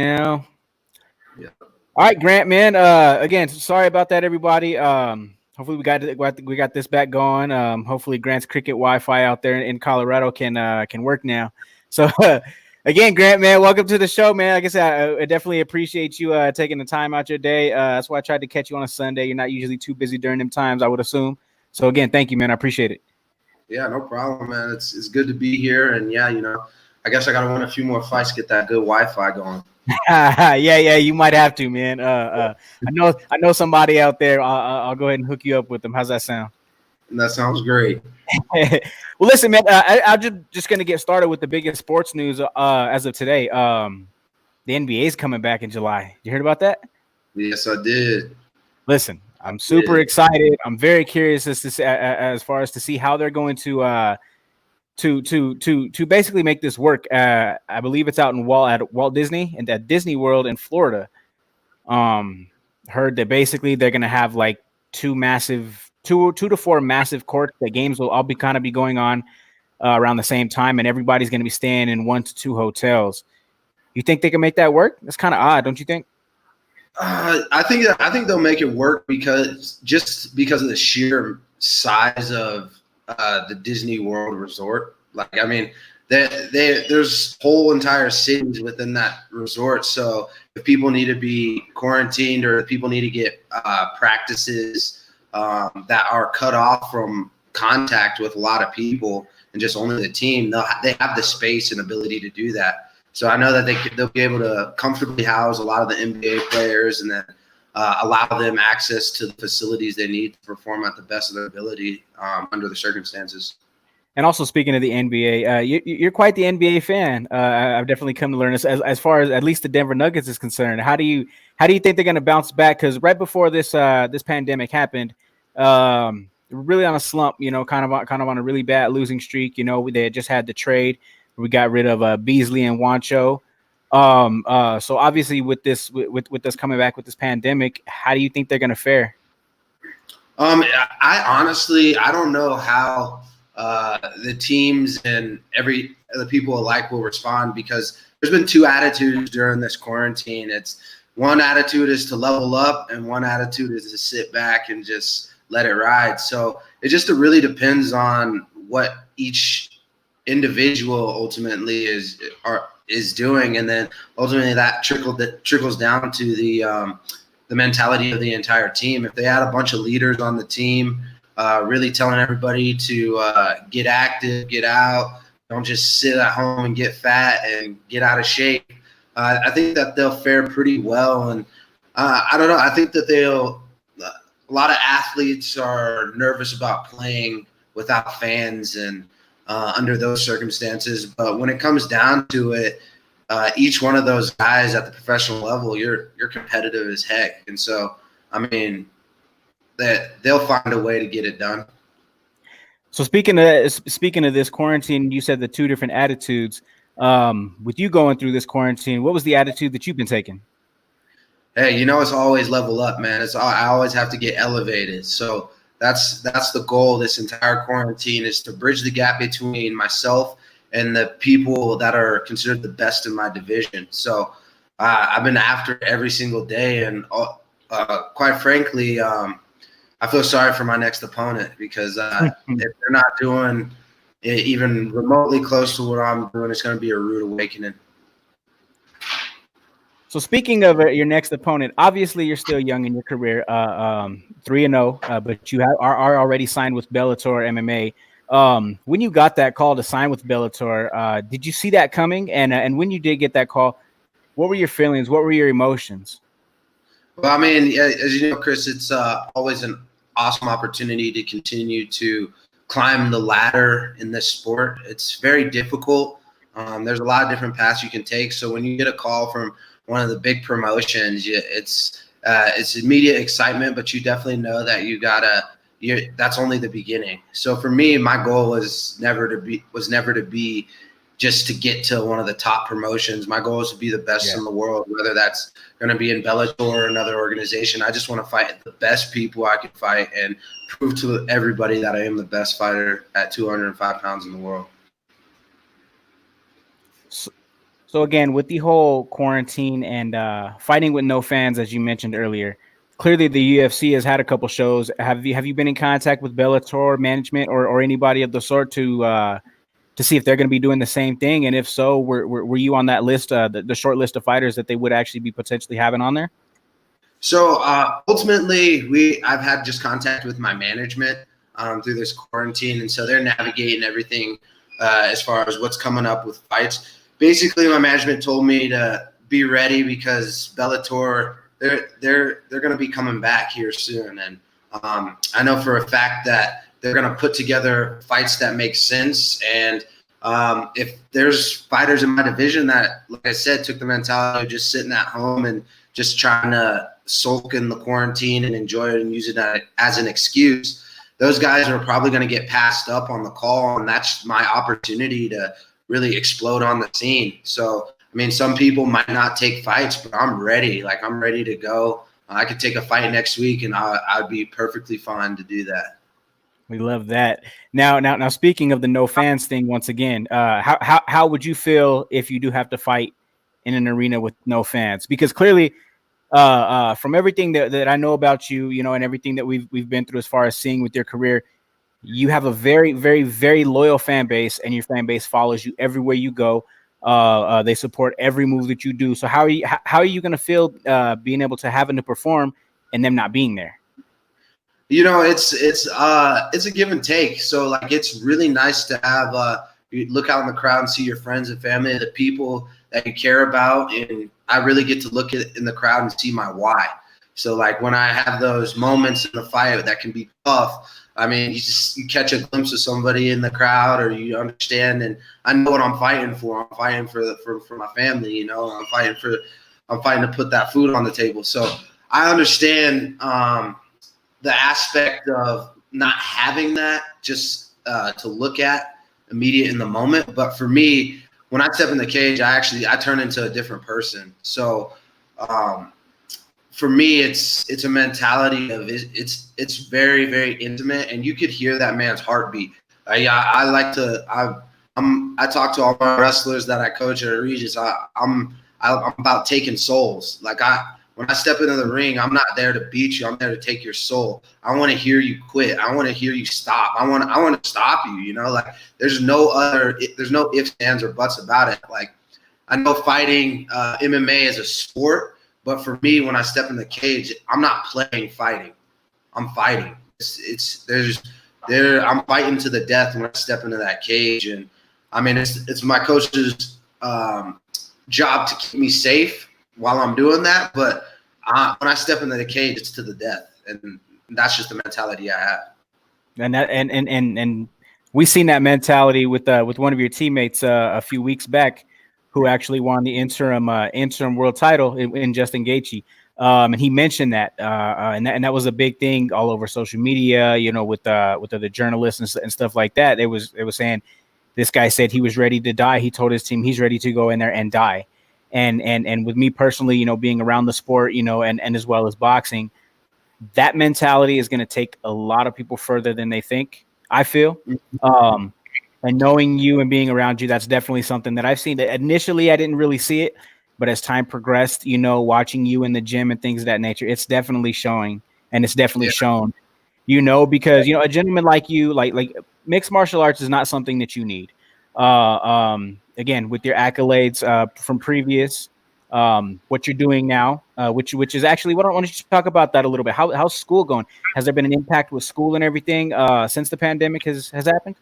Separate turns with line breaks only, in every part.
Now,
Yeah.
all right, Grant, man. Again, sorry about that, everybody. Hopefully we got this back going. Hopefully Grant's cricket Wi-Fi out there in Colorado can work now. So, again, Grant, man, welcome to the show, man. Like I said, I definitely appreciate you taking the time out your day. That's why I tried to catch you on a Sunday. You're not usually too busy during them times, I would assume. So, again, thank you, man. I appreciate it.
Yeah, no problem, man. It's good to be here, and yeah, I guess I gotta win a few more fights, get that good Wi-Fi going.
Yeah, you might have to, man. I know somebody out there. I'll go ahead and hook you up with them. How's that sound?
And that sounds great.
Well, listen, man. I'm just gonna get started with the biggest sports news as of today. The NBA is coming back in July. You heard about that?
Yes, I did.
Listen,
I
I'm super
did.
excited. I'm very curious as far as to see how they're going to basically make this work. I believe it's out in Walt Disney and at Disney World in Florida. Um, Heard that basically they're gonna have like two to four massive courts. The games will all be going on around the same time, and everybody's gonna be staying in 1 to 2 hotels. You think they can make that work? That's kind of odd, don't you think?
I think they'll make it work because of the sheer size of the Disney World Resort. Like, I mean, there's whole entire cities within that resort. So if people need to be quarantined or if people need to get practices that are cut off from contact with a lot of people and just only the team, they have the space and ability to do that. So I know that they'll be able to comfortably house a lot of the NBA players and then allow them access to the facilities they need to perform at the best of their ability under the circumstances.
And also speaking of the NBA, you're quite the NBA fan. I've definitely come to learn this. As far as at least the Denver Nuggets is concerned, how do you think they're going to bounce back? Because right before this pandemic happened, really on a slump. Kind of on a really bad losing streak. They had just had the trade. We got rid of Beasley and Wancho. So obviously with this coming back with this pandemic, how do you think they're going to fare?
I honestly I don't know how the teams and every the people alike will respond because there's been two attitudes during this quarantine. It's one attitude is to level up, and one attitude is to sit back and just let it ride. So it just really depends on what each individual ultimately is doing, and then ultimately that trickles down to the mentality of the entire team. If they had a bunch of leaders on the team, really telling everybody to get active, get out, don't just sit at home and get fat and get out of shape. I think that they'll fare pretty well, and I don't know. I think that they'll. A lot of athletes are nervous about playing without fans and under those circumstances. But when it comes down to it, each one of those guys at the professional level, you're competitive as heck, and so I mean that they'll find a way to get it done.
So speaking of this quarantine, you said the two different attitudes. With you going through this quarantine, what was the attitude that you've been taking?
Hey, it's always level up, man. I always have to get elevated. So that's the goal. This entire quarantine is to bridge the gap between myself and the people that are considered the best in my division. So I've been after it every single day, and quite frankly, I feel sorry for my next opponent because if they're not doing even remotely close to what I'm doing, it's going to be a rude awakening.
So speaking of your next opponent, obviously you're still young in your career, 3-0, but are already signed with Bellator MMA. When you got that call to sign with Bellator, did you see that coming? And when you did get that call, what were your feelings? What were your emotions?
Well, I mean, as you know, Chris, it's always an awesome opportunity to continue to climb the ladder in this sport. It's very difficult. There's a lot of different paths you can take. So when you get a call from one of the big promotions, it's immediate excitement, but you definitely know that that's only the beginning. So for me, my goal was never to be just to get to one of the top promotions. My goal is to be the best in the world, whether that's going to be in Bellator or another organization. I just want to fight the best people I can fight and prove to everybody that I am the best fighter at 205 pounds in the world.
So again, with the whole quarantine and fighting with no fans, as you mentioned earlier, clearly the UFC has had a couple shows. Have you been in contact with Bellator management or anybody of the sort to see if they're going to be doing the same thing? And if so, were you on that list, the short list of fighters that they would actually be potentially having on there?
So ultimately, I've had just contact with my management through this quarantine, and so they're navigating everything as far as what's coming up with fights. Basically, my management told me to be ready because Bellator they're going to be coming back here soon, and I know for a fact that they're going to put together fights that make sense. And if there's fighters in my division that, like I said, took the mentality of just sitting at home and just trying to sulk in the quarantine and enjoy it and use it as an excuse, those guys are probably going to get passed up on the call, and that's my opportunity to really explode on the scene. So, I mean, some people might not take fights, but I'm ready. Like, I'm ready to go. I could take a fight next week, and I'd be perfectly fine to do that.
We love that. Now, speaking of the no fans thing, once again, how would you feel if you do have to fight in an arena with no fans? Because clearly, from everything that I know about you, and everything that we've been through as far as seeing with your career, you have a very, very, very loyal fan base, and your fan base follows you everywhere you go. They support every move that you do. So how are you going to feel being able to having to perform and them not being there?
It's a give and take. So like, it's really nice to have you look out in the crowd and see your friends and family, the people that you care about, and I really get to look in the crowd and see my why. So like, when I have those moments in the fight that can be tough, I mean, you catch a glimpse of somebody in the crowd, or you understand, and I know what I'm fighting for. I'm fighting for my family. I'm fighting to put that food on the table. So I understand the aspect of not having that just to look at immediate in the moment. But for me, when I step in the cage, I turn into a different person. So for me, it's a mentality of it's very, very intimate, and you could hear that man's heartbeat. I talk to all my wrestlers that I coach at Regis. I'm about taking souls. Like, when I step into the ring, I'm not there to beat you. I'm there to take your soul. I want to hear you quit. I want to hear you stop. I want to stop you. Like, there's no ifs, ands, or buts about it. Like, I know fighting MMA is a sport, but for me, when I step in the cage, I'm not playing fighting. I'm fighting. I'm fighting to the death when I step into that cage. And I mean, it's my coach's job to keep me safe while I'm doing that, but when I step into the cage, it's to the death, and that's just the mentality I have.
And we seen that mentality with one of your teammates a few weeks back, who actually won the interim world title in Justin Gaethje. And he mentioned that, and that was a big thing all over social media, with other journalists and stuff like that. It was saying this guy said he was ready to die. He told his team he's ready to go in there and die. And with me personally, being around the sport, and as well as boxing, that mentality is going to take a lot of people further than they think, I feel. And knowing you and being around you, that's definitely something that I've seen. That initially I didn't really see it, but as time progressed, watching you in the gym and things of that nature, it's definitely showing, and it's definitely shown. Because a gentleman like you, like mixed martial arts is not something that you need. Again, with your accolades from previous, what you're doing now, which is actually, why don't you talk about that a little bit? How's school going? Has there been an impact with school and everything since the pandemic has happened?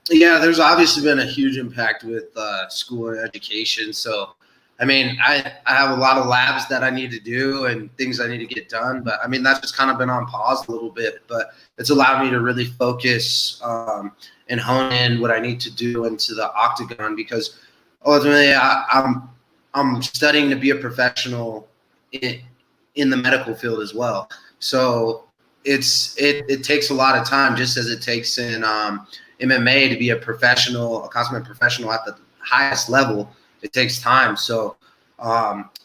Yeah, there's obviously been a huge impact with school and education. So, I mean, I have a lot of labs that I need to do and things I need to get done. But, I mean, that's just kind of been on pause a little bit. But it's allowed me to really focus and hone in what I need to do into the octagon, because ultimately I'm studying to be a professional in the medical field as well. So it takes a lot of time, just as it takes in MMA to be a consummate professional at the highest level. It takes time. So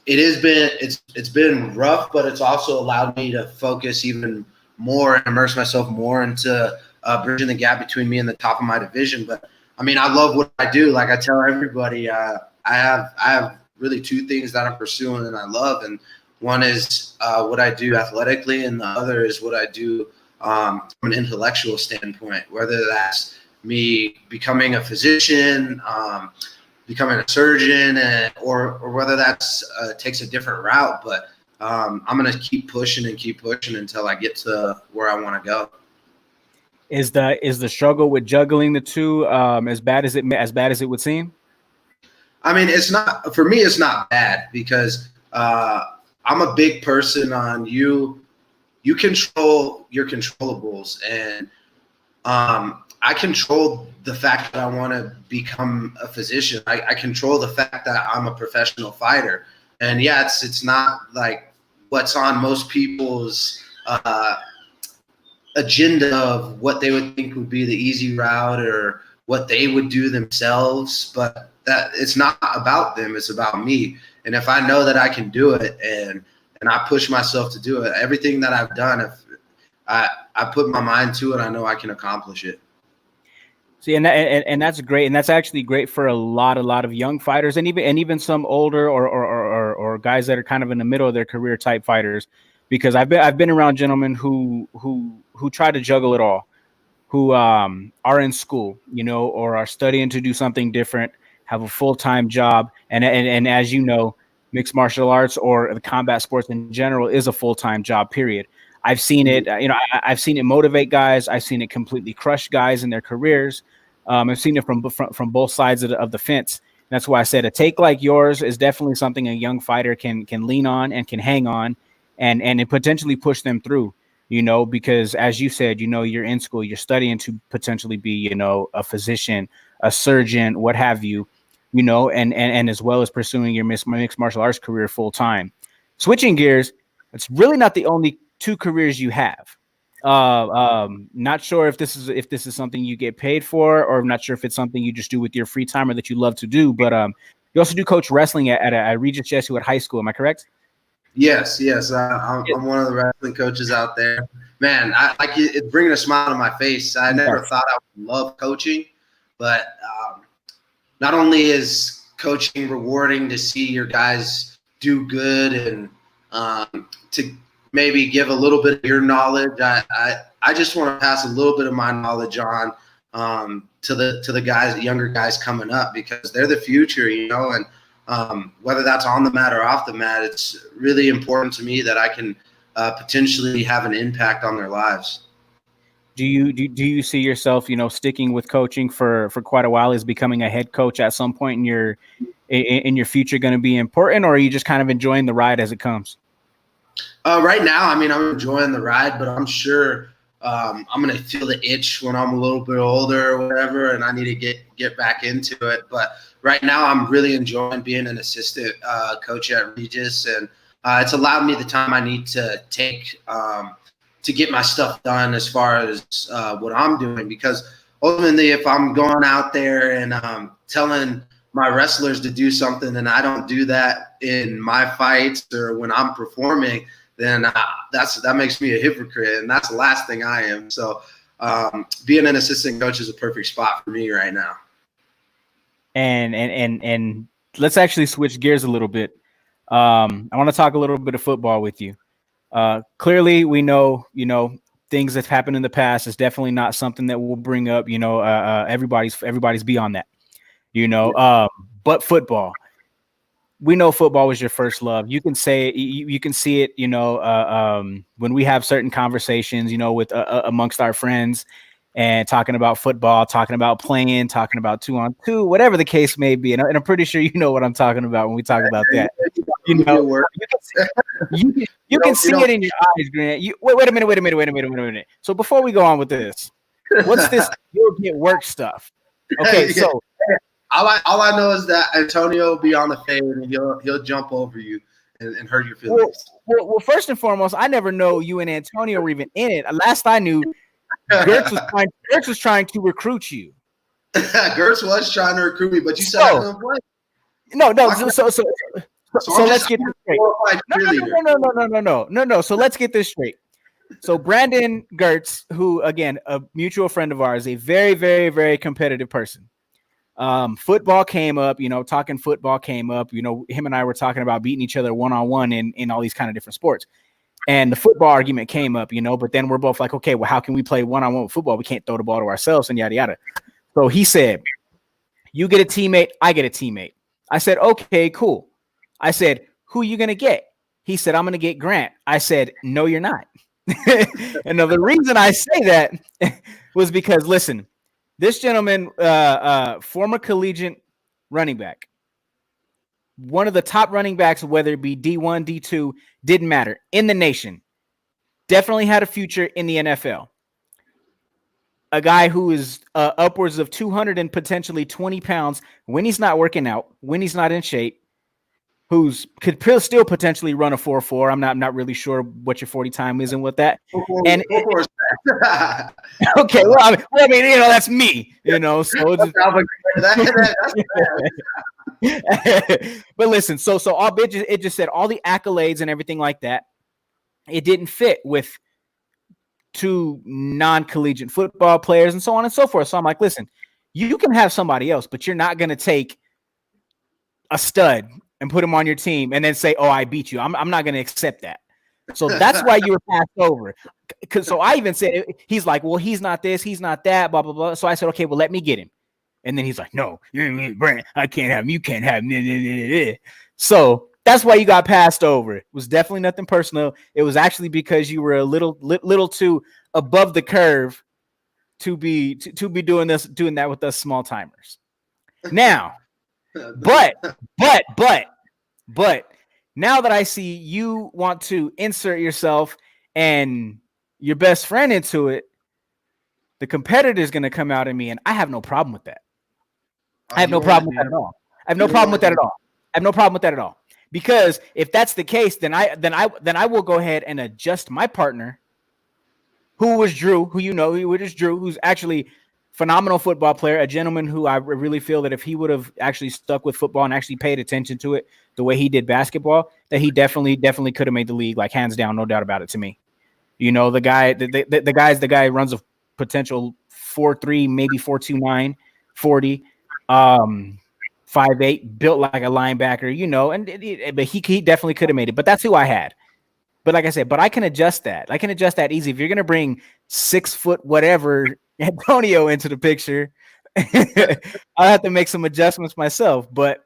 it's been rough, but it's also allowed me to focus even more and immerse myself more into bridging the gap between me and the top of my division. But I mean, I love what I do. Like I tell everybody, I have really two things that I'm pursuing and I love, and one is what I do athletically, and the other is what I do from an intellectual standpoint, whether that's me becoming a physician, becoming a surgeon, or whether that's takes a different route. But I'm going to keep pushing until I get to where I want to go.
Is the struggle with juggling the two as bad as it would seem?
I mean, it's not, for me, it's not bad because I'm a big person on you control your controllables, and I control the fact that I want to become a physician. I control the fact that I'm a professional fighter. And yeah, it's not like what's on most people's agenda of what they would think would be the easy route or what they would do themselves, but that it's not about them, it's about me. And if I know that I can do it and I push myself to do it, everything that I've done, if I put my mind to it, I know I can accomplish it.
See, and that's great, and that's actually great for a lot of young fighters, and even some older or guys that are kind of in the middle of their career type fighters, because I've been around gentlemen who try to juggle it all, who are in school, or are studying to do something different, have a full-time job, and as you know, mixed martial arts or the combat sports in general is a full-time job, period. I've seen it, I've seen it motivate guys. I've seen it completely crush guys in their careers. I've seen it from both sides of the fence. And that's why I said a take like yours is definitely something a young fighter can lean on and can hang on and potentially push them through, because as you said, you're in school, you're studying to potentially be, a physician, a surgeon, what have you, and as well as pursuing your mixed martial arts career full time. Switching gears, it's really not the only two careers you have. Not sure if this is something you get paid for, or I'm not sure if it's something you just do with your free time or that you love to do. But you also do coach wrestling at Regis Jesuit High School. Am I correct?
Yes. I'm one of the wrestling coaches out there. Man, it's bringing a smile to my face. I never thought I would love coaching, but not only is coaching rewarding to see your guys do good and to maybe give a little bit of your knowledge. I just want to pass a little bit of my knowledge on to the guys, the younger guys coming up, because they're the future, and whether that's on the mat or off the mat, it's really important to me that I can potentially have an impact on their lives.
Do you see yourself, sticking with coaching for quite a while? Is becoming a head coach at some point in your future going to be important, or are you just kind of enjoying the ride as it comes?
Right now, I mean, I'm enjoying the ride, but I'm sure I'm going to feel the itch when I'm a little bit older or whatever, and I need to get back into it. But right now, I'm really enjoying being an assistant coach at Regis, and it's allowed me the time I need to take to get my stuff done as far as what I'm doing. Because ultimately, if I'm going out there and telling my wrestlers to do something and I don't do that in my fights or when I'm performing, then that makes me a hypocrite, and that's the last thing I am. So being an assistant coach is a perfect spot for me right now.
And let's actually switch gears a little bit. I want to talk a little bit of football with you. Clearly, we know, things that happened in the past is definitely not something that we'll bring up. Everybody's beyond that. But football, we know football was your first love. You can say it, you can see it, when we have certain conversations, with amongst our friends and talking about football, talking about playing, talking about 2-on-2, whatever the case may be. And I'm pretty sure you know what I'm talking about when we talk about that. You can see it in your eyes, Grant. Wait a minute. So before we go on with this, what's this you'll get work stuff? Okay, so
all I know is that Antonio will be on the fade and he'll jump over you and hurt your feelings.
Well, first and foremost, I never know you and Antonio were even in it. Last I knew, Gertz was trying to recruit you.
Gertz was trying to recruit me, but you said I couldn't play.
No. So let's get this straight. No. So let's get this straight. So Brandon Gertz, who again a mutual friend of ours, a very, very, very competitive person. Football came up, talking football came up. Him and I were talking about beating each other one-on-one in all these kind of different sports. And the football argument came up, but then we're both like, okay, well, how can we play one-on-one with football? We can't throw the ball to ourselves and yada, yada. So he said, you get a teammate, I get a teammate. I said, okay, cool. I said, who are you going to get? He said, I'm going to get Grant. I said, no, you're not. And the reason I say that was because, listen, this gentleman, former collegiate running back, one of the top running backs, whether it be D1, D2, didn't matter, in the nation, definitely had a future in the NFL. A guy who is upwards of 200 and potentially 20 pounds when he's not working out, when he's not in shape, could still potentially run a 4.4. I'm not really sure what your 40 time is and what that. And okay, well, I mean, that's me, so but listen, so all it just said all the accolades and everything like that. It didn't fit with two non-collegiate football players and so on and so forth. So I'm like, listen, you can have somebody else, but you're not going to take a stud and put him on your team and then say, oh, I beat you. I'm not going to accept that. So that's why you were passed over. So I even said, he's like, well, he's not this, he's not that, blah, blah, blah. So I said, okay, well, let me get him. And then he's like, no, Brent, I can't have him. You can't have him. So that's why you got passed over. It was definitely nothing personal. It was actually because you were a little too above the curve to be doing that with us small timers. Now, but now that I see you want to insert yourself and your best friend into it, the competitor is going to come out in me, and I have no problem with that. I have no problem with that at all. I have no problem with that at all. Because if that's the case, then I will go ahead and adjust my partner, who was Drew, who's actually phenomenal football player, a gentleman who I really feel that if he would have actually stuck with football and actually paid attention to it the way he did basketball, that he definitely could have made the league, like hands down, no doubt about it to me. The guy runs a potential 4.3, maybe 4.29, 40, 5'8", built like a linebacker, but he definitely could have made it. But that's who I had. But like I said, I can adjust that. I can adjust that easy. If you're gonna bring 6 foot whatever Antonio into the picture, I'll have to make some adjustments myself. But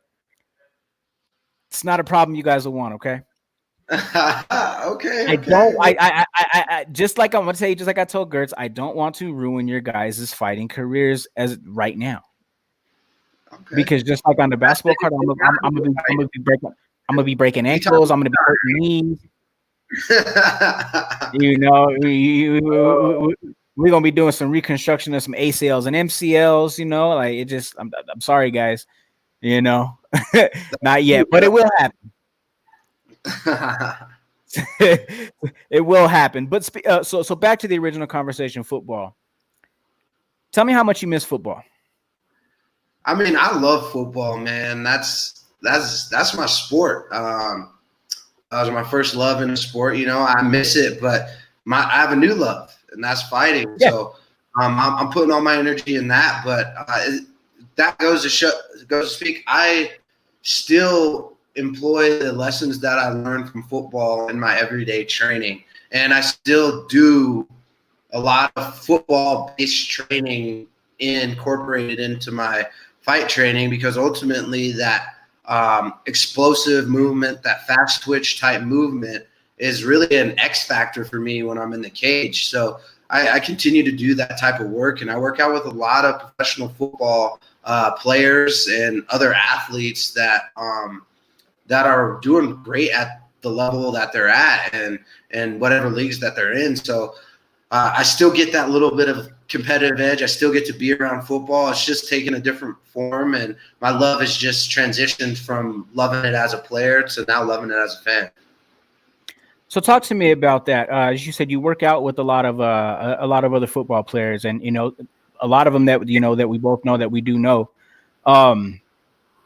it's not a problem you guys will want. Okay.
Okay.
I just like I'm gonna say, just like I told Gertz, I don't want to ruin your guys' fighting careers as right now. Okay. Because just like on the basketball card, I'm gonna be breaking ankles. I'm gonna be hurting knees. We're gonna be doing some reconstruction of some ACLs and MCLs. Like it just. I'm sorry, guys. Not yet, but it will happen. It will happen. But so back to the original conversation, football. Tell me how much you miss football.
I mean, I love football, man. That's my sport. That was my first love in the sport. I miss it, but I have a new love, and that's fighting. Yeah. So I'm putting all my energy in that. But that goes to speak. I still employ the lessons that I learned from football in my everyday training, and I still do a lot of football-based training incorporated into my fight training, because ultimately that explosive movement, that fast twitch type movement is really an X factor for me when I'm in the cage. So I continue to do that type of work, and I work out with a lot of professional football players and other athletes that are doing great at the level that they're at and whatever leagues that they're in. So I still get that little bit of competitive edge. I still get to be around football. It's just taking a different form, and my love has just transitioned from loving it as a player to now loving it as a fan.
So talk to me about that. As you said, you work out with a lot of other football players, and a lot of them that that we both know, that we do know.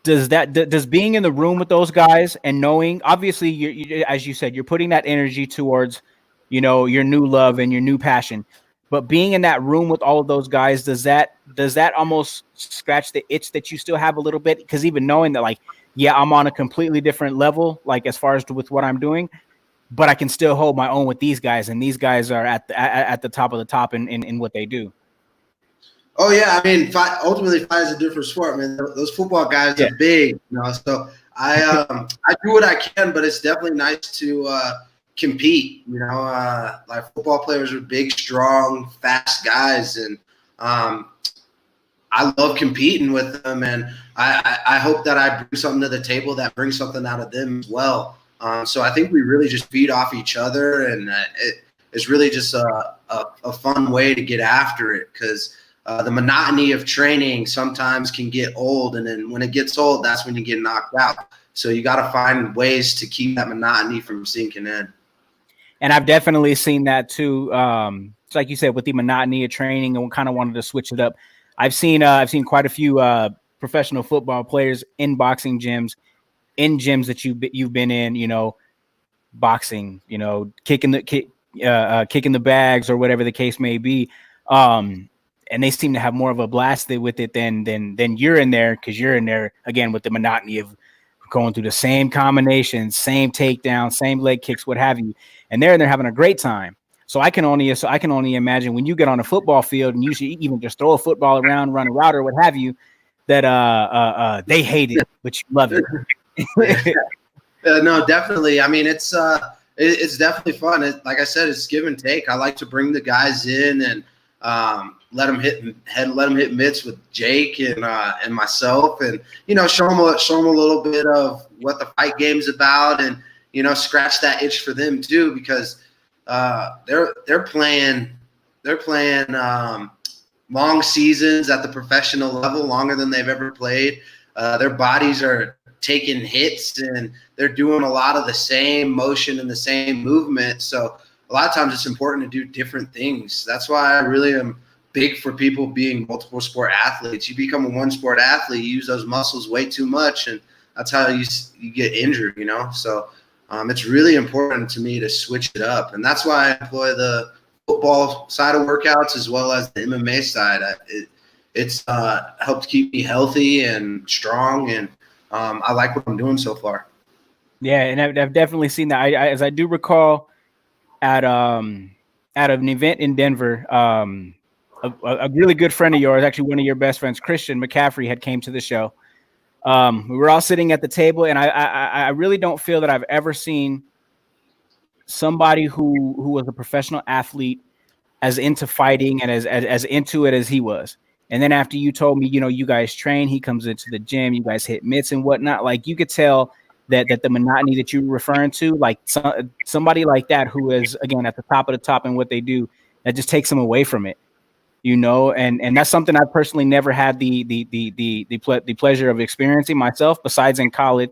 Does being in the room with those guys and knowing, obviously, you as you said, you're putting that energy towards your new love and your new passion. But being in that room with all of those guys, does that almost scratch the itch that you still have a little bit? Because even knowing that, like, yeah, I'm on a completely different level, like as far as with what I'm doing, but I can still hold my own with these guys, and these guys are at the top of the top in what they do.
Oh yeah, I mean, ultimately, fight is a different sport, man. Those football guys are big, So I do what I can, but it's definitely nice to compete. Like football players are big, strong, fast guys, and I love competing with them, and I hope that I bring something to the table that brings something out of them as well. So I think we really just feed off each other, and it's really just a fun way to get after it, because the monotony of training sometimes can get old, and then when it gets old, that's when you get knocked out. So you got to find ways to keep that monotony from sinking in.
And I've definitely seen that too. It's like you said, with the monotony of training, and we kind of wanted to switch it up. I've seen quite a few professional football players in boxing gyms, in gyms that you've been in, boxing, kicking the bags or whatever the case may be. And they seem to have more of a blast with it than you're in there, because you're in there again with the monotony of going through the same combinations, same takedowns, same leg kicks, what have you. And they're having a great time. So I can only imagine when you get on a football field and you should even just throw a football around, run a route or what have you, that they hate it, but you love it.
No, definitely. I mean, it's definitely fun. Like I said, it's give and take. I like to bring the guys in and let them hit mitts with Jake and myself, and show them a little bit of what the fight game's about, and scratch that itch for them too, because they're playing long seasons at the professional level, longer than they've ever played. Their bodies are taking hits, and they're doing a lot of the same motion and the same movement. So a lot of times it's important to do different things. That's why I really am big for people being multiple sport athletes. You become a one sport athlete, you use those muscles way too much, and that's how you get injured, So it's really important to me to switch it up, and that's why I employ the football side of workouts as well as the MMA side. It's helped keep me healthy and strong, and I like what I'm doing so far.
Yeah, and I've definitely seen that. As I do recall, at an event in Denver, a really good friend of yours, actually one of your best friends, Christian McCaffrey, had came to the show. We were all sitting at the table, and I really don't feel that I've ever seen somebody who was a professional athlete as into fighting and as into it as he was. And then after you told me, you guys train, he comes into the gym, you guys hit mitts and whatnot. Like, you could tell that the monotony that you were referring to, like somebody like that who is, again, at the top of the top in what they do, that just takes them away from it. And that's something I personally never had the pleasure of experiencing myself, besides in college,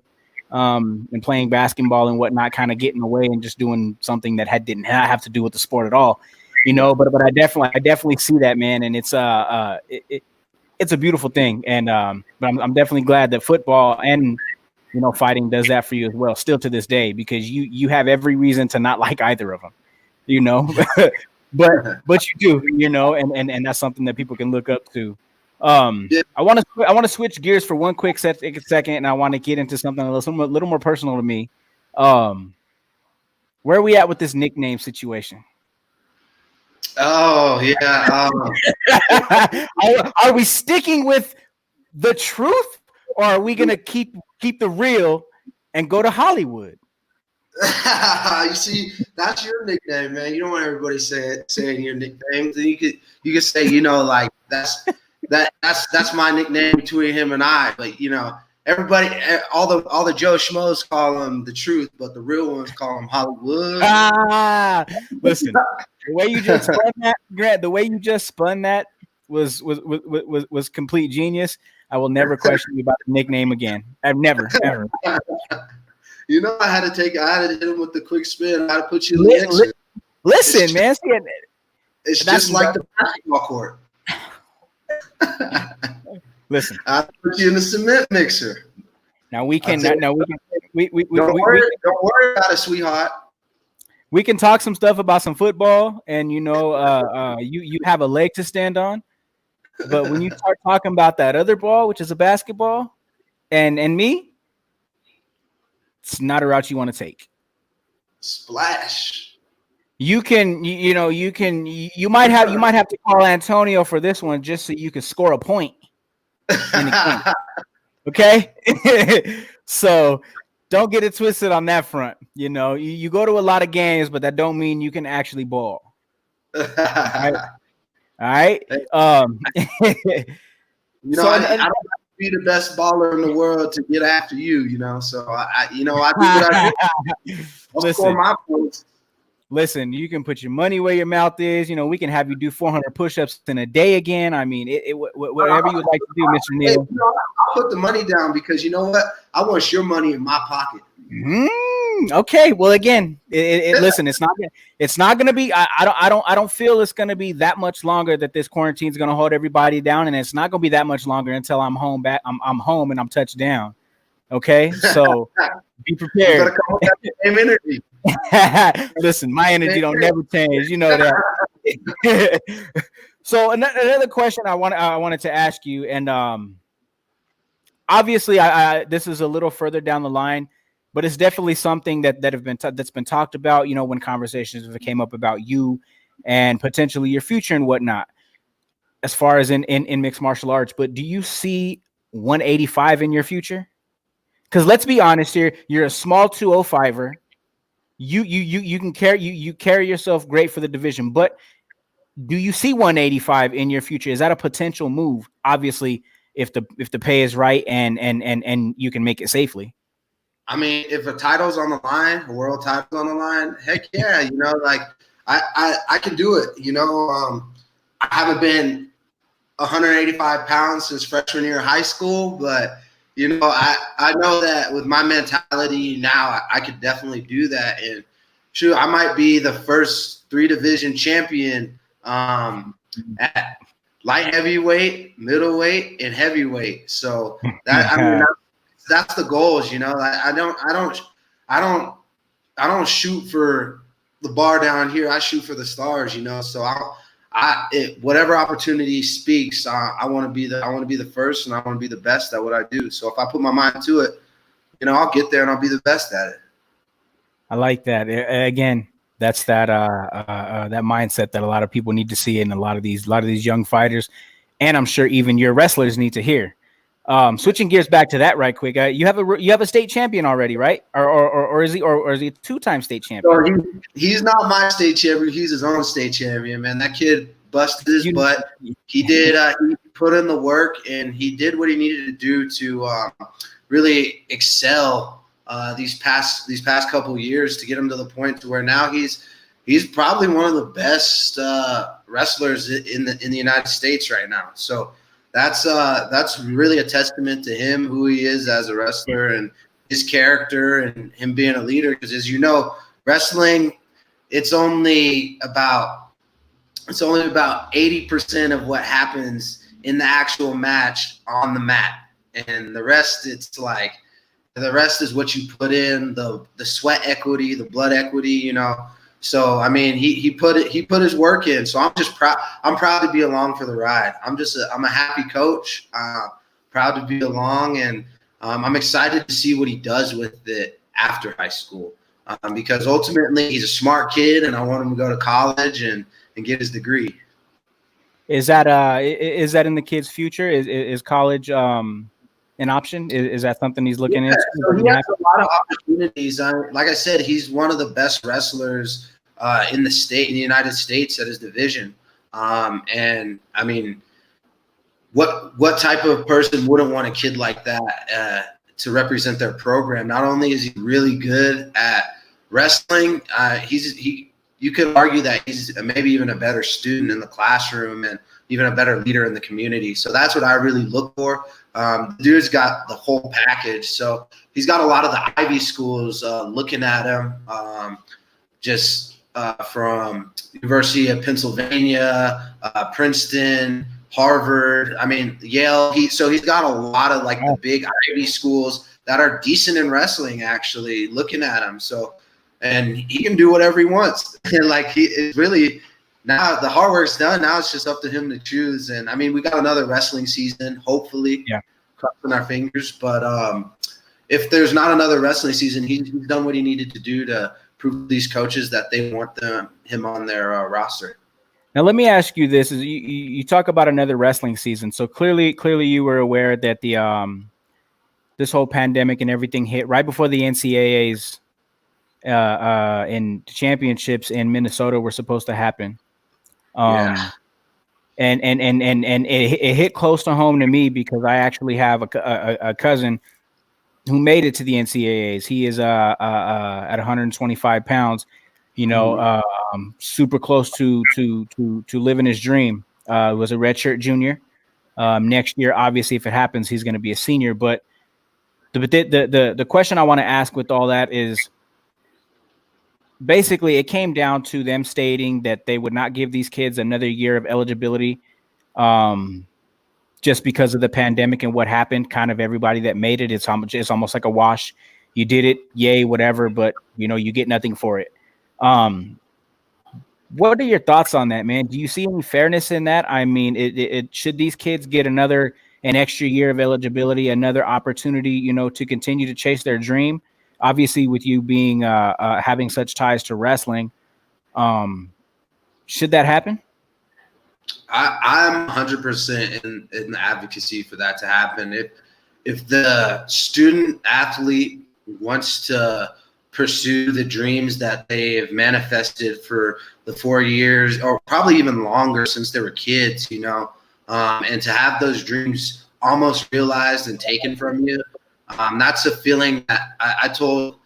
and playing basketball and whatnot, kind of getting away and just doing something that didn't have to do with the sport at all, But I definitely see that, man, and it's a beautiful thing, and but I'm definitely glad that football and fighting does that for you as well, still to this day, because you have every reason to not like either of them, but you do, and that's something that people can look up to. I want to switch gears for one quick second, and I want to get into something a little more personal to me. Where are we at with this nickname situation?
Oh yeah.
Are we sticking with the truth, or are we gonna keep the real and go to Hollywood?
You see, that's your nickname, man. You don't want everybody saying your nickname. Then you could say, like that's my nickname between him and I. But everybody, all the Joe Schmoes call him the truth, but the real ones call him Hollywood.
Listen, the way you just spun that, Grant, the way you just spun that was complete genius. I will never question you about the nickname again. I've never, ever.
I had to hit him with the quick spin. I had to put you in the exit.
Listen, man.
It's just like the basketball court.
Listen.
I put you in the cement mixer.
Now we can. Don't
worry about it, sweetheart.
We can talk some stuff about some football, and you have a leg to stand on. But when you start talking about that other ball, which is a basketball, and me, it's not a route you want to take.
Splash.
You might have to call Antonio for this one just so you can score a point in the game. Okay, so don't get it twisted on that front. You go to a lot of games, but that don't mean you can actually ball. All right. All right. So
I don't have to be the best baller in the world to get after you. So I do what I do. I'll score my points.
Listen, you can put your money where your mouth is. We can have you do 400 push-ups in a day again. I mean, whatever you would like to do, Mr. Neal.
I'll put the money down because you know what? I want your money in my pocket.
Okay. Well, again, listen, it's not going to be. I don't feel it's going to be that much longer that this quarantine is going to hold everybody down, and it's not going to be that much longer until I'm home back. I'm home and I'm touched down. Okay, so be prepared.
You better come with that same energy.
Listen, my energy don't never change. You know that. So another question I wanted to ask you, and obviously, this is a little further down the line, but it's definitely something that's been talked about. When conversations came up about you and potentially your future and whatnot, as far as in mixed martial arts. But do you see 185 in your future? Because let's be honest here, you're a small 205er. You can carry yourself great for the division, but do you see 185 in your future? Is that a potential move? Obviously, if the pay is right and you can make it safely.
I mean, if a title's on the line, a world title's on the line, heck yeah, like I can do it. I haven't been 185 pounds since freshman year of high school, but I know that with my mentality now, I could definitely do that. And shoot, I might be the first 3-division champion at light heavyweight, middleweight, and heavyweight. So that's the goals. I don't shoot for the bar down here. I shoot for the stars. So whatever opportunity speaks, I want to be the first, and I want to be the best at what I do. So if I put my mind to it, I'll get there and I'll be the best at it.
I like that. Again, that's that mindset that a lot of people need to see in a lot of these young fighters, and I'm sure even your wrestlers need to hear. Switching gears back to that right quick, you have a state champion already, right? Or is he a 2-time state champion?
So he's not my state champion. He's his own state champion, man. That kid busted his butt. He did. He put in the work, and he did what he needed to do to really excel these past couple of years to get him to the point to where now he's probably one of the best wrestlers in the United States right now. So that's really a testament to him, who he is as a wrestler and his character and him being a leader. Because as you know, wrestling, it's only about 80% of what happens in the actual match on the mat, and the rest is what you put in, the sweat equity, the blood equity, So I mean, he put his work in. So I'm just proud. I'm proud to be along for the ride. I'm a happy coach. Proud to be along, and I'm excited to see what he does with it after high school. Because ultimately he's a smart kid, and I want him to go to college and get his degree.
Is that in the kid's future? Is college an option? Is that something he's looking into?
So he has a lot of opportunities. Like I said, he's one of the best wrestlers in the United States at his division. And I mean, what type of person wouldn't want a kid like that to represent their program? Not only is he really good at wrestling, you could argue that he's maybe even a better student in the classroom and even a better leader in the community. So that's what I really look for. The dude's got the whole package. So he's got a lot of the Ivy schools looking at him, from University of Pennsylvania, Princeton, Harvard. I mean, Yale. He's got a lot of the big Ivy schools that are decent in wrestling, actually looking at him. So and he can do whatever he wants. And like it's really now the hard work's done. Now it's just up to him to choose. And I mean, we got another wrestling season, hopefully.
Yeah.
Crossing our fingers, but if there's not another wrestling season, he's done what he needed to do to prove to these coaches that they want him on their roster.
Now, let me ask you this: is you talk about another wrestling season, so clearly you were aware that the this whole pandemic and everything hit right before the NCAAs and championships in Minnesota were supposed to happen.
Yeah.
And it hit close to home to me because I actually have a cousin who made it to the NCAAs. He is at 125 pounds, super close to living his dream. Was a redshirt junior. Next year, obviously, if it happens, he's going to be a senior. But the question I want to ask with all that is, basically, it came down to them stating that they would not give these kids another year of eligibility, just because of the pandemic and what happened. Kind of everybody that made it, it's almost like a wash. You did it, yay, whatever, but you get nothing for it. What are your thoughts on that, man? Do you see any fairness in that? I mean, it should these kids get an extra year of eligibility, another opportunity, to continue to chase their dream? Obviously, with you being having such ties to wrestling, should that happen?
I'm 100% in the advocacy for that to happen. If the student athlete wants to pursue the dreams that they have manifested for the 4 years, or probably even longer since they were kids, and to have those dreams almost realized and taken from you. That's a feeling that I told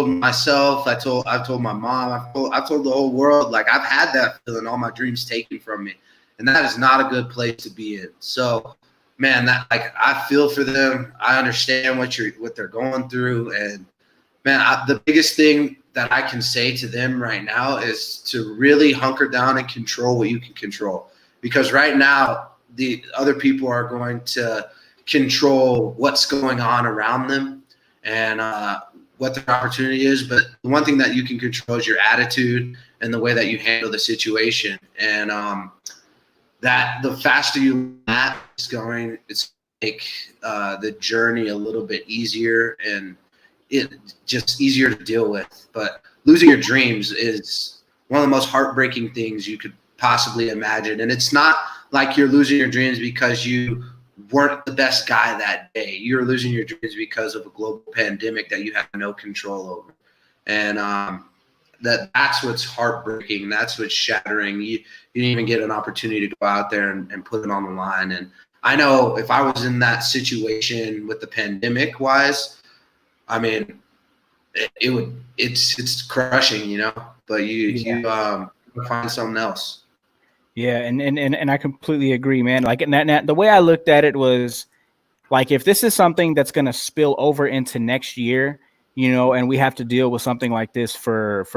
myself, I've told my mom, I've told the whole world, like I've had that feeling, all my dreams taken from me, and that is not a good place to be in. So, man, that I feel for them. I understand what they're going through, and man, the biggest thing that I can say to them right now is to really hunker down and control what you can control, because right now the other people are going to control what's going on around them and what their opportunity is. But the one thing that you can control is your attitude and the way that you handle the situation. And that the faster you that is going, it's make the journey a little bit easier and it just easier to deal with. But losing your dreams is one of the most heartbreaking things you could possibly imagine. And it's not like you're losing your dreams because you weren't the best guy that day. You're losing your dreams because of a global pandemic that you have no control over. And that's what's heartbreaking. That's what's shattering. You didn't even get an opportunity to go out there and put it on the line. And I know if I was in that situation with the pandemic wise, I mean, it's crushing, but you find something else.
Yeah, and I completely agree, man. Like, and the way I looked at it was, like, if this is something that's going to spill over into next year, and we have to deal with something like this for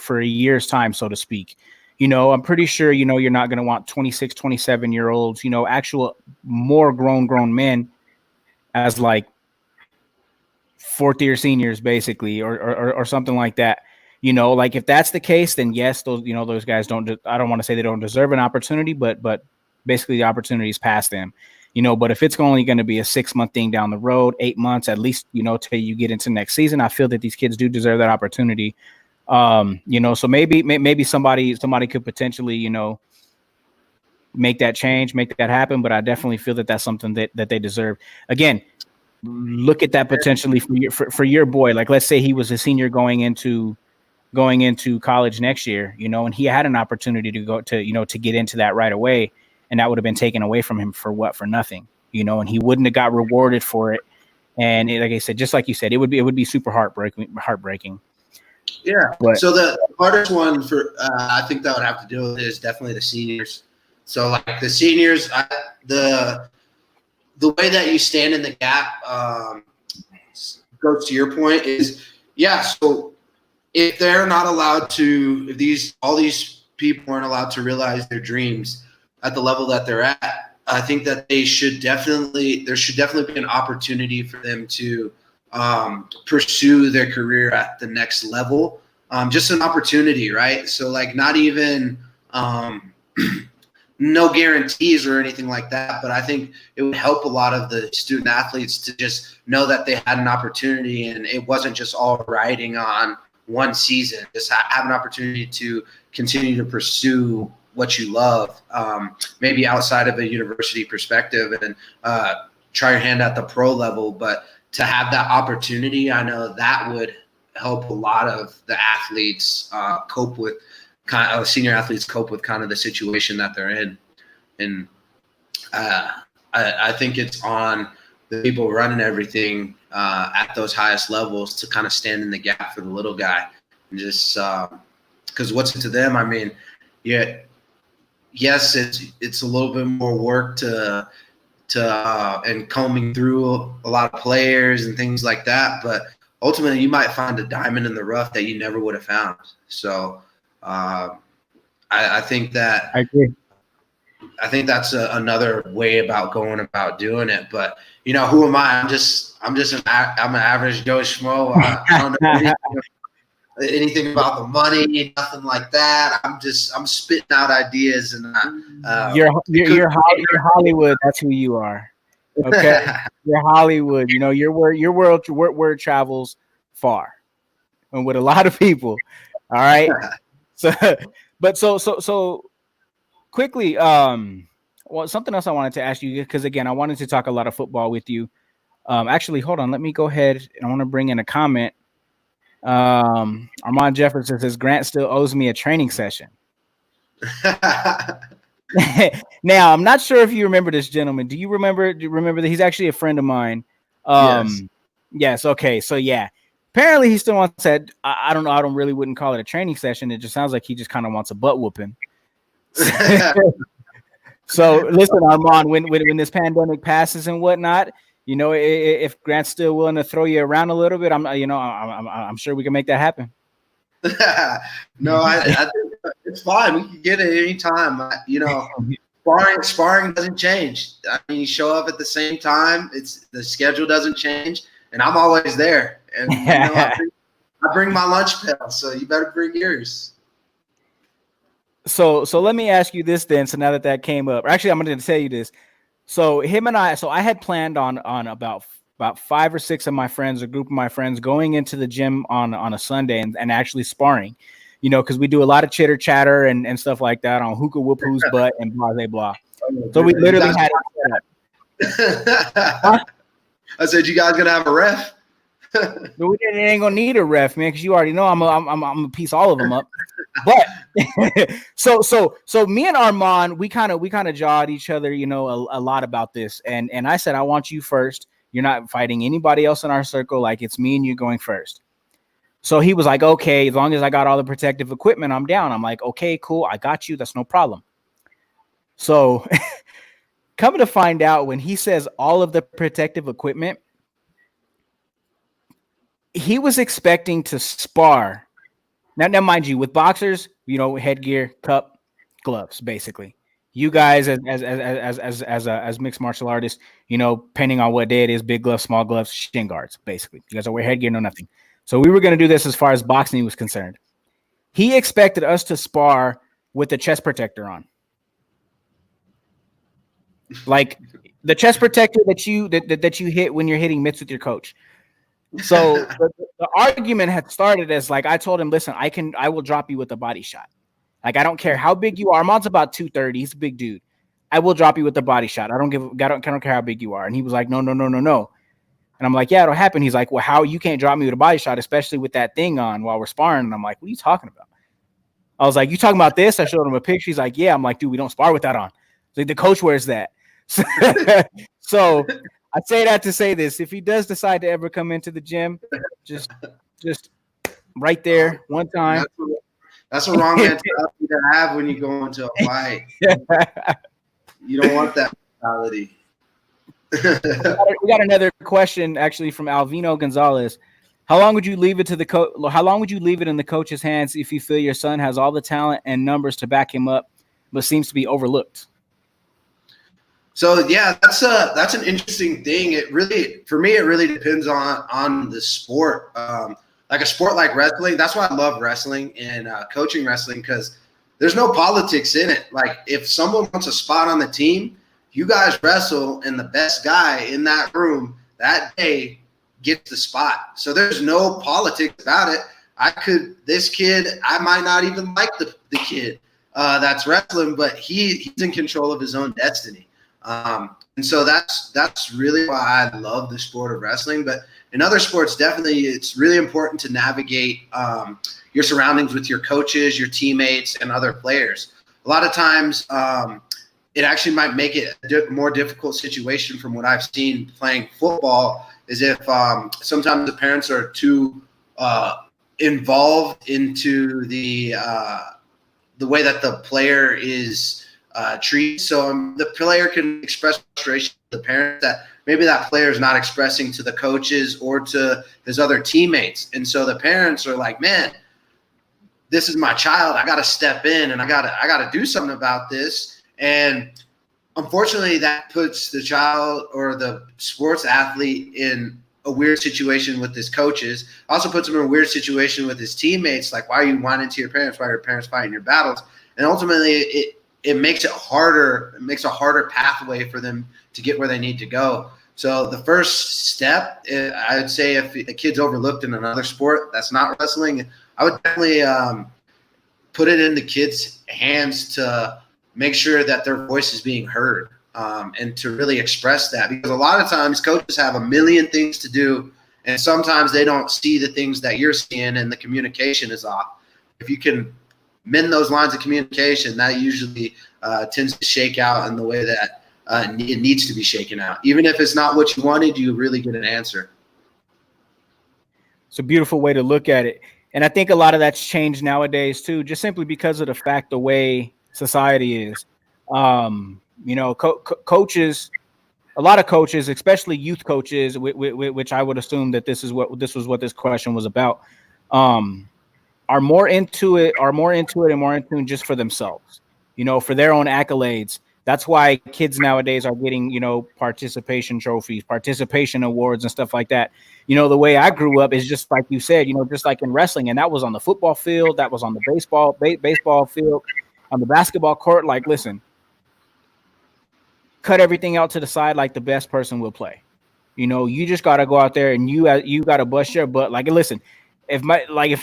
a year's time, so to speak, I'm pretty sure, you're not going to want 26, 27-year-olds, actual more grown men as like fourth-year seniors, basically, or something like that. Like if that's the case, then yes, those guys I don't want to say they don't deserve an opportunity, but basically the opportunity is past them, but if it's only going to be a 6-month thing down the road, 8 months, at least, till you get into next season, I feel that these kids do deserve that opportunity. So maybe somebody could potentially, make that change, make that happen. But I definitely feel that that's something that they deserve. Again, look at that potentially for your boy. Like, let's say he was a senior going into college next year, and he had an opportunity to go to, to get into that right away. And that would have been taken away from him for nothing, and he wouldn't have got rewarded for it. And like I said, just like you said, it would be super heartbreaking.
Yeah. But so the hardest one for, I think that would have to deal with is definitely the seniors. So like the seniors, the way that you stand in the gap, goes to your point is, yeah. So if they're not allowed to, if all these people aren't allowed to realize their dreams at the level that they're at, I think that there should definitely be an opportunity for them to pursue their career at the next level. just an opportunity, right? So like not even no guarantees or anything like that, but I think it would help a lot of the student athletes to just know that they had an opportunity and it wasn't just all riding on one season. Just have an opportunity to continue to pursue what you love, maybe outside of a university perspective, and try your hand at the pro level. But to have that opportunity, I know that would help a lot of the athletes cope with senior athletes cope with kind of the situation that they're in. And I think it's on the people running everything at those highest levels to kind of stand in the gap for the little guy. And just because what's it to them? I mean, yes, it's a little bit more work to and combing through a lot of players and things like that. But ultimately, you might find a diamond in the rough that you never would have found. So I think that
I agree.
I think that's another way about going about doing it. But who am I? I'm an average Joe Schmo. I don't know anything about the money, nothing like that. I'm spitting out ideas, and
you're Hollywood. That's who you are. Okay, you're Hollywood. Your word travels far, and with a lot of people. All right. So quickly, well, something else I wanted to ask you, because again, I wanted to talk a lot of football with you. Actually, hold on. Let me go ahead, and I want to bring in a comment. Armand Jefferson says Grant still owes me a training session. Now, I'm not sure if you remember this gentleman. Do you remember that he's actually a friend of mine?
Yes.
Yes. Okay. So yeah, apparently he still wants that. I don't know. I don't really wouldn't call it a training session. It just sounds like he just kind of wants a butt whooping. So listen, Armand, when this pandemic passes and whatnot, if Grant's still willing to throw you around a little bit, I'm sure we can make that happen.
No, I think it's fine. We can get it anytime. Sparring doesn't change. I mean, you show up at the same time. The schedule doesn't change, and I'm always there. And I bring my lunch pail, so you better bring yours.
So let me ask you this then. So now that came up, actually, I'm going to tell you this. So him and I had planned on about 5 or 6 of my friends, a group of my friends, going into the gym on a Sunday and actually sparring, because we do a lot of chitter chatter and stuff like that on hookah whoop who's butt and blah, blah, blah. So we literally had it set up.
I said, you guys going to have a ref?
But we ain't gonna need a ref, man, because you already know I'm gonna piece all of them up. But so me and Armand, we kind of jawed each other, a lot about this. And I said, I want you first. You're not fighting anybody else in our circle. Like, it's me and you going first. So he was like, okay, as long as I got all the protective equipment, I'm down. I'm like, okay, cool, I got you. That's no problem. So coming to find out, when he says all of the protective equipment, he was expecting to spar. Now, mind you, with boxers, headgear, cup, gloves, basically. You guys, as mixed martial artists, depending on what day it is, big gloves, small gloves, shin guards, basically. You guys are wear headgear, no nothing. So we were going to do this as far as boxing was concerned. He expected us to spar with the chest protector on, like the chest protector that you hit when you're hitting mitts with your coach. So the argument had started as like, I told him, listen, I will drop you with a body shot. Like, I don't care how big you are. Armand's about 230. He's a big dude. I will drop you with a body shot. I don't care how big you are. And he was like, no. And I'm like, yeah, it'll happen. He's like, well, how you can't drop me with a body shot, especially with that thing on while we're sparring. And I'm like, what are you talking about? I was like, you talking about this? I showed him a picture. He's like, yeah. I'm like, dude, we don't spar with that on. Like, the coach wears that. So I say that to say this: if he does decide to ever come into the gym, just right there one time.
That's a wrong mentality to have when you go into a fight. You don't want that mentality.
We got another question actually from Alvino Gonzalez. How long would you leave it in the coach's hands if you feel your son has all the talent and numbers to back him up, but seems to be overlooked?
So yeah, that's an interesting thing. For me, it really depends on the sport. like a sport like wrestling, that's why I love wrestling and coaching wrestling, because there's no politics in it. Like if someone wants a spot on the team, you guys wrestle, and the best guy in that room that day gets the spot. So there's no politics about it. This kid, I might not even like the kid that's wrestling, but he's in control of his own destiny. And so that's really why I love the sport of wrestling. But in other sports, definitely it's really important to navigate your surroundings with your coaches, your teammates, and other players. A lot of times it actually might make it a more difficult situation from what I've seen playing football, is if sometimes the parents are too involved into the way that the player is treated. So the player can express frustration to the parents that maybe that player is not expressing to the coaches or to his other teammates. And so the parents are like, man, this is my child. I got to step in and I got to do something about this. And unfortunately, that puts the child or the sports athlete in a weird situation with his coaches. Also puts him in a weird situation with his teammates. Like, why are you whining to your parents? Why are your parents fighting your battles? And ultimately, it makes it harder. It makes a harder pathway for them to get where they need to go. So the first step, I would say, if a kid's overlooked in another sport that's not wrestling, I would definitely put it in the kids' hands to make sure that their voice is being heard, and to really express that. Because a lot of times coaches have a million things to do, and sometimes they don't see the things that you're seeing, and the communication is off. If you can mend those lines of communication, that usually tends to shake out in the way that it needs to be shaken out. Even if it's not what you wanted, you really get an answer.
It's a beautiful way to look at it. And I think a lot of that's changed nowadays too, just simply because of the fact the way society is. Coaches, a lot of coaches, especially youth coaches, which I would assume that this was what this question was about, are more into it and more in tune just for themselves, for their own accolades. That's why kids nowadays are getting, participation trophies, participation awards and stuff like that. The way I grew up is just like you said, just like in wrestling, and that was on the football field, that was on the baseball field, on the basketball court. Like, listen, cut everything out to the side. Like, the best person will play. You just got to go out there and you got to bust your butt. Like, listen, if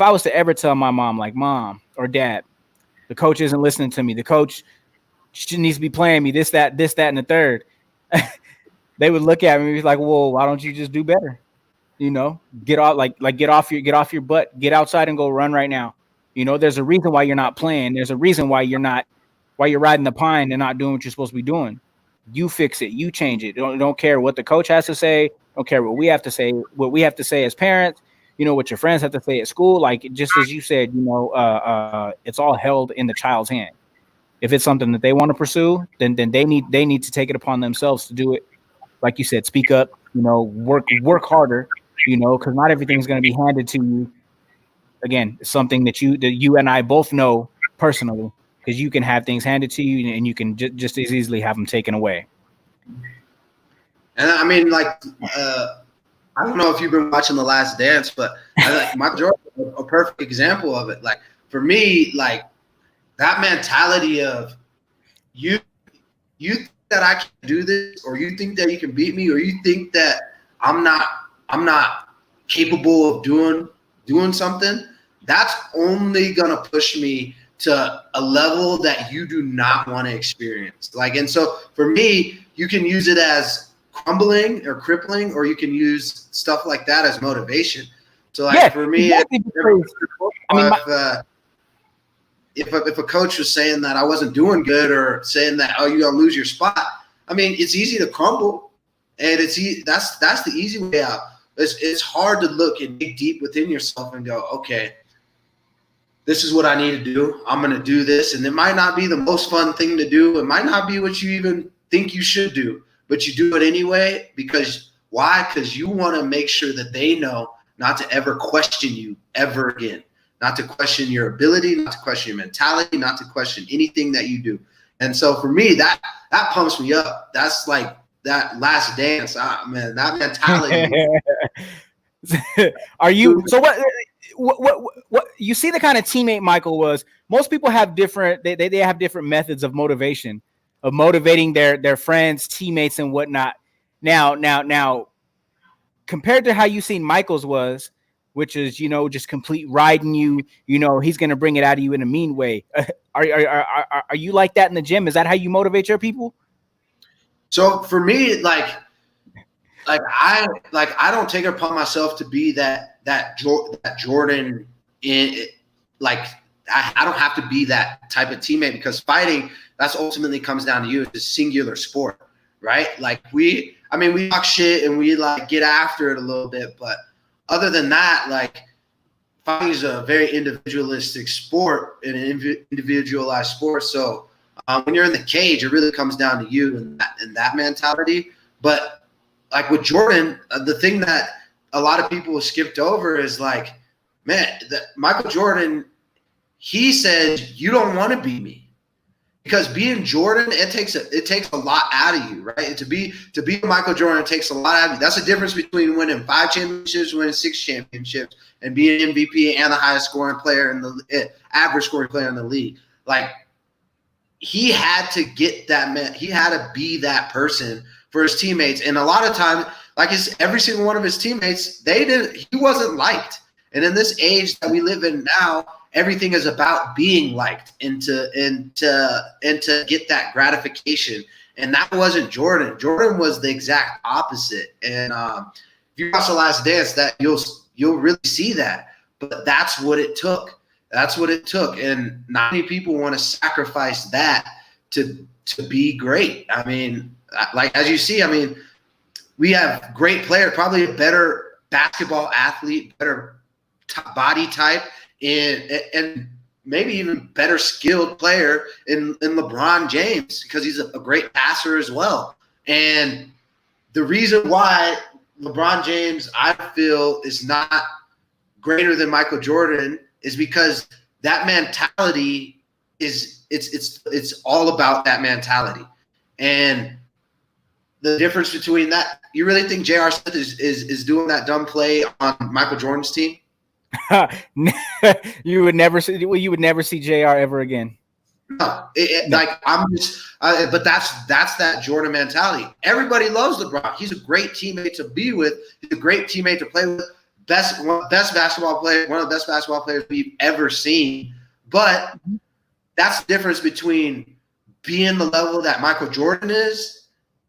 I was to ever tell my mom, like, mom or dad, the coach isn't listening to me, the coach, she needs to be playing me, this, that, and the third. They would look at me and be like, well, why don't you just do better? Get off your butt, get outside and go run right now. There's a reason why you're not playing. There's a reason why you're riding the pine and not doing what you're supposed to be doing. You fix it. You change it. Don't care what the coach has to say. Don't care what we have to say as parents, what your friends have to say at school. Like, just as you said, it's all held in the child's hand. If it's something that they want to pursue, then they need to take it upon themselves to do it. Like you said, speak up, work harder, because not everything's going to be handed to you. Again, it's something that you and I both know personally, because you can have things handed to you and you can just as easily have them taken away.
And I mean, like, I don't know if you've been watching The Last Dance, but Michael Jordan is a perfect example of it. Like, for me, like, that mentality of you think that I can do this, or you think that you can beat me, or you think that I'm not capable of doing something, that's only gonna push me to a level that you do not want to experience. Like, and so for me, you can use it as crumbling or crippling, or you can use stuff like that as motivation. So, like, for me, if a coach was saying that I wasn't doing good, or saying that, oh, you're gonna lose your spot, I mean, it's easy to crumble, and that's the easy way out. It's hard to look and dig deep within yourself and go, okay, this is what I need to do. I'm gonna do this, and it might not be the most fun thing to do. It might not be what you even think you should do, but you do it anyway. Because why? Because you want to make sure that they know not to ever question you ever again. Not to question your ability, not to question your mentality, not to question anything that you do. And so for me, that pumps me up. That's like that Last Dance, man, that mentality.
Are you so what you see the kind of teammate Michael was? Most people have different they have different methods of motivation, of motivating their friends, teammates, and whatnot. Now, compared to how you seen Michael's was, which is just complete riding you. He's gonna bring it out of you in a mean way. Are you like that in the gym? Is that how you motivate your people?
So for me, I don't take it upon myself to be that Jordan in like I don't have to be that type of teammate, because fighting, that's ultimately comes down to you. It's a singular sport, right? Like we talk shit and we like get after it a little bit, but other than that, like fighting is a very individualistic sport and an individualized sport. So when you're in the cage, it really comes down to you and that mentality. But like with Jordan, the thing that a lot of people skipped over is like, man, Michael Jordan, he said, you don't want to be me. Because being Jordan, it takes a lot out of you, right? To be Michael Jordan, it takes a lot out of you. That's the difference between winning 5 championships, winning 6 championships, and being MVP and the highest scoring player in the average scoring player in the league. Like, he had to get that man. He had to be that person for his teammates. And a lot of times, like every single one of his teammates, he wasn't liked. And in this age that we live in now, everything is about being liked and to get that gratification. And that wasn't Jordan. Jordan was the exact opposite. And if you watch The Last Dance, that you'll really see that. But that's what it took. That's what it took. And not many people want to sacrifice that to be great. I mean, like as you see, I mean, we have great players, probably a better basketball athlete, better body type, and maybe even better skilled player in LeBron James, because he's a great passer as well. And the reason why LeBron James, I feel, is not greater than Michael Jordan is because that mentality it's all about that mentality. And the difference between that, you really think J.R. Smith is doing that dumb play on Michael Jordan's team?
You would never see JR ever again.
No, like I'm just, but that's that Jordan mentality. Everybody loves LeBron. He's a great teammate to be with. He's a great teammate to play with. Best basketball player, one of the best basketball players we've ever seen. But that's the difference between being the level that Michael Jordan is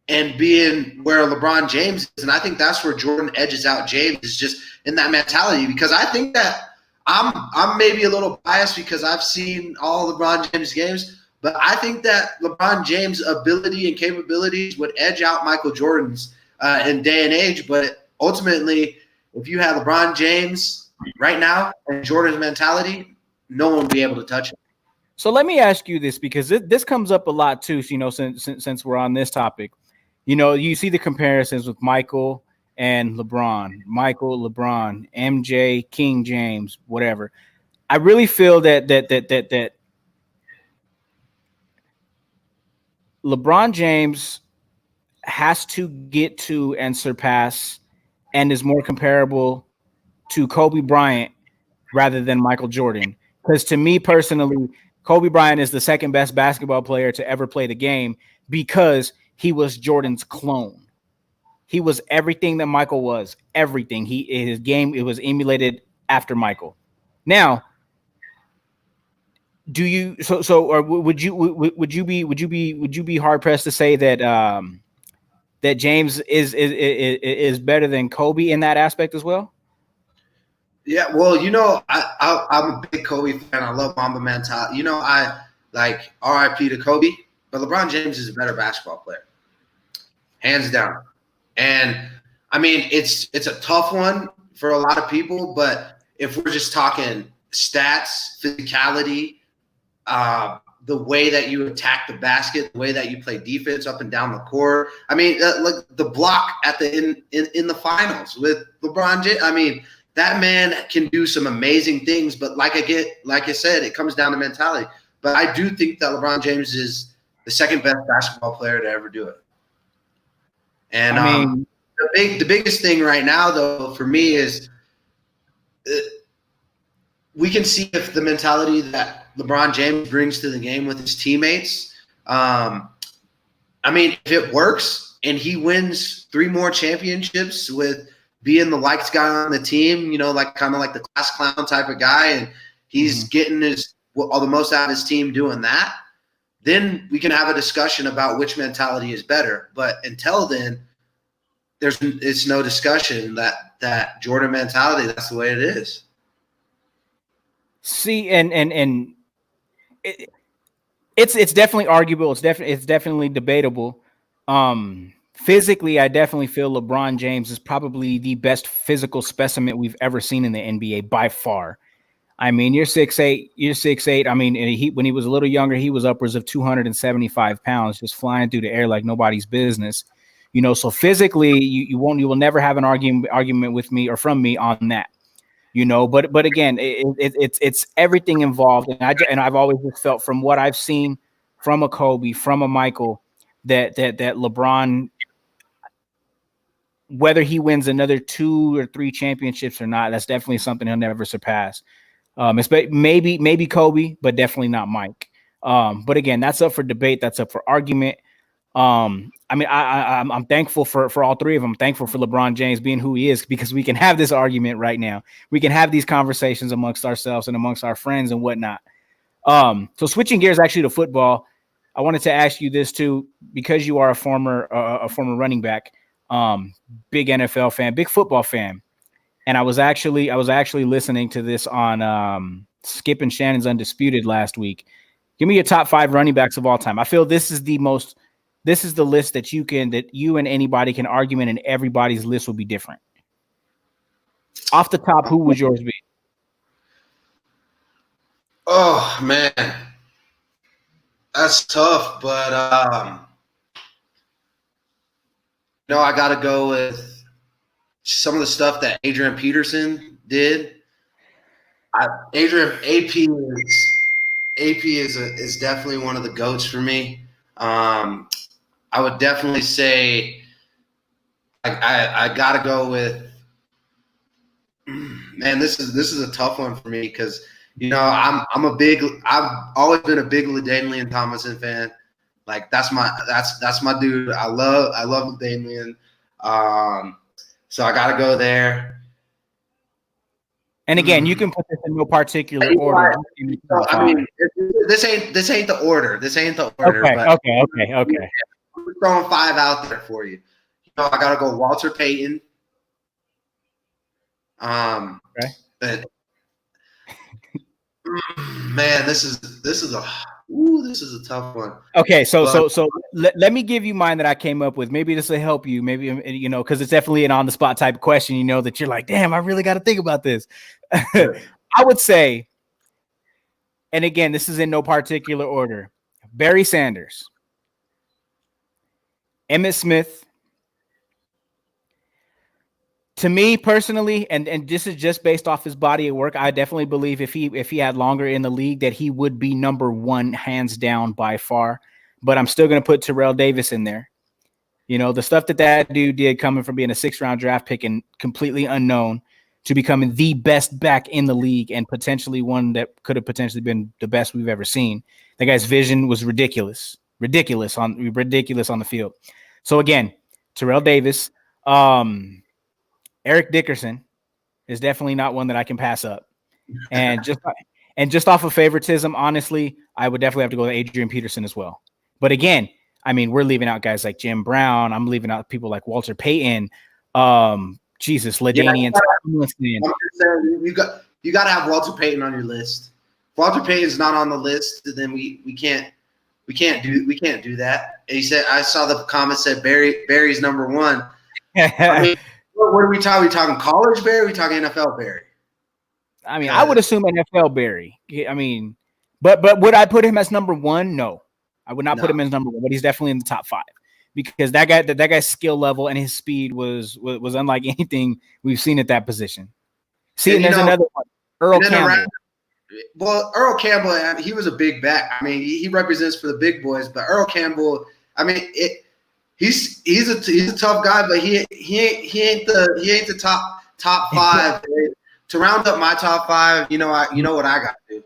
and being where LeBron James is. And I think that's where Jordan edges out James, is just in that mentality. Because I think that I'm maybe a little biased because I've seen all LeBron James games, but I think that LeBron James' ability and capabilities would edge out Michael Jordan's in day and age. But ultimately, if you have LeBron James right now and Jordan's mentality, no one will be able to touch him.
So let me ask you this, because this comes up a lot too. Since we're on this topic, you see the comparisons with Michael and LeBron, Michael, LeBron, MJ, King James, whatever. I really feel that LeBron James has to get to and surpass and is more comparable to Kobe Bryant rather than Michael Jordan. Because to me personally, Kobe Bryant is the second best basketball player to ever play the game because he was Jordan's clone. He was everything that Michael was. Everything. His game, it was emulated after Michael. Now, do you or would you be hard pressed to say that that James is better than Kobe in that aspect as well?
Yeah, well, I'm a big Kobe fan. I love Mamba mentality. I like RIP to Kobe, but LeBron James is a better basketball player, hands down. And I mean, it's a tough one for a lot of people, but if we're just talking stats, physicality, the way that you attack the basket, the way that you play defense up and down the court. I mean, like the block at in the finals with LeBron James. I mean, that man can do some amazing things, but like I said, it comes down to mentality. But I do think that LeBron James is the second best basketball player to ever do it. And the biggest thing right now, though, for me is we can see if the mentality that LeBron James brings to the game with his teammates. I mean, if it works and he wins 3 more championships with being the liked guy on the team, like kind of like the class clown type of guy, and he's getting all the most out of his team doing that, then we can have a discussion about which mentality is better. But until then, it's no discussion that Jordan mentality, that's the way it is.
See, and it's definitely arguable. It's definitely debatable. Physically, I definitely feel LeBron James is probably the best physical specimen we've ever seen in the NBA by far. I mean, you're 6'8", you're 6'8". I mean, when he was a little younger, he was upwards of 275 pounds, just flying through the air like nobody's business. So physically, you will never have an argument with me or from me on that. But again, it's everything involved, and I've always just felt from what I've seen from a Kobe, from a Michael, that LeBron, whether he wins another 2 or 3 championships or not, that's definitely something he'll never surpass. Maybe Kobe, but definitely not Mike. But again, that's up for debate. That's up for argument. I mean, I'm thankful for all 3 of them. I'm thankful for LeBron James being who he is, because we can have this argument right now. We can have these conversations amongst ourselves and amongst our friends and whatnot. So switching gears actually to football, I wanted to ask you this too, because you are a former running back, big NFL fan, big football fan. And I was actually listening to this on Skip and Shannon's Undisputed last week. Give me your top 5 running backs of all time. I feel this is the list that you and anybody can argument, and everybody's list will be different. Off the top, who would yours be?
Oh man, that's tough, but I got to go with some of the stuff that Adrian Peterson did. AP is definitely one of the GOATs for me. I would definitely say I got to go with, man, this is a tough one for me, because I've always been a big LaDainian Tomlinson fan. Like that's my dude. I love LaDainian. So I got to go there.
And again, you can put this in no particular order.
I mean, this ain't the order. This ain't the order.
Okay.
We're throwing 5 out there for you. I got to go Walter Payton.
Okay.
But man, this is a tough one.
Okay, so let me give you mine that I came up with. Maybe this will help you. Maybe because it's definitely an on the spot type of question. That you're like, damn, I really got to think about this. Sure. I would say, and again, this is in no particular order: Barry Sanders, Emmitt Smith. To me personally, and this is just based off his body of work, I definitely believe if he had longer in the league that he would be number 1 hands down by far. But I'm still going to put Terrell Davis in there. The stuff that dude did, coming from being a 6th-round draft pick and completely unknown to becoming the best back in the league, and potentially one that could have potentially been the best we've ever seen. That guy's vision was ridiculous on the field. So again, Terrell Davis, Eric Dickerson is definitely not one that I can pass up. And just off of favoritism, honestly, I would definitely have to go with Adrian Peterson as well. But again, I mean, we're leaving out guys like Jim Brown. I'm leaving out people like Walter Payton. LaDainian Tomlinson.
You got to have Walter Payton on your list. If Walter Payton's not on the list, then we can't do that. And he said, I saw the comment said Barry's number 1. I mean, what are we talking? Are we talking college Barry? Are we talking NFL Barry?
I mean, I would assume NFL Barry. I mean, but would I put him as number 1? No, I would not put him as number 1. But he's definitely in the top 5, because that guy's skill level and his speed was unlike anything we've seen at that position. See, and there's another one, Earl Campbell.
Earl Campbell, he was a big back. I mean, he represents for the big boys. But Earl Campbell, I mean, he's a tough guy, but he ain't the top five. To round up my top five, you know what I got to do.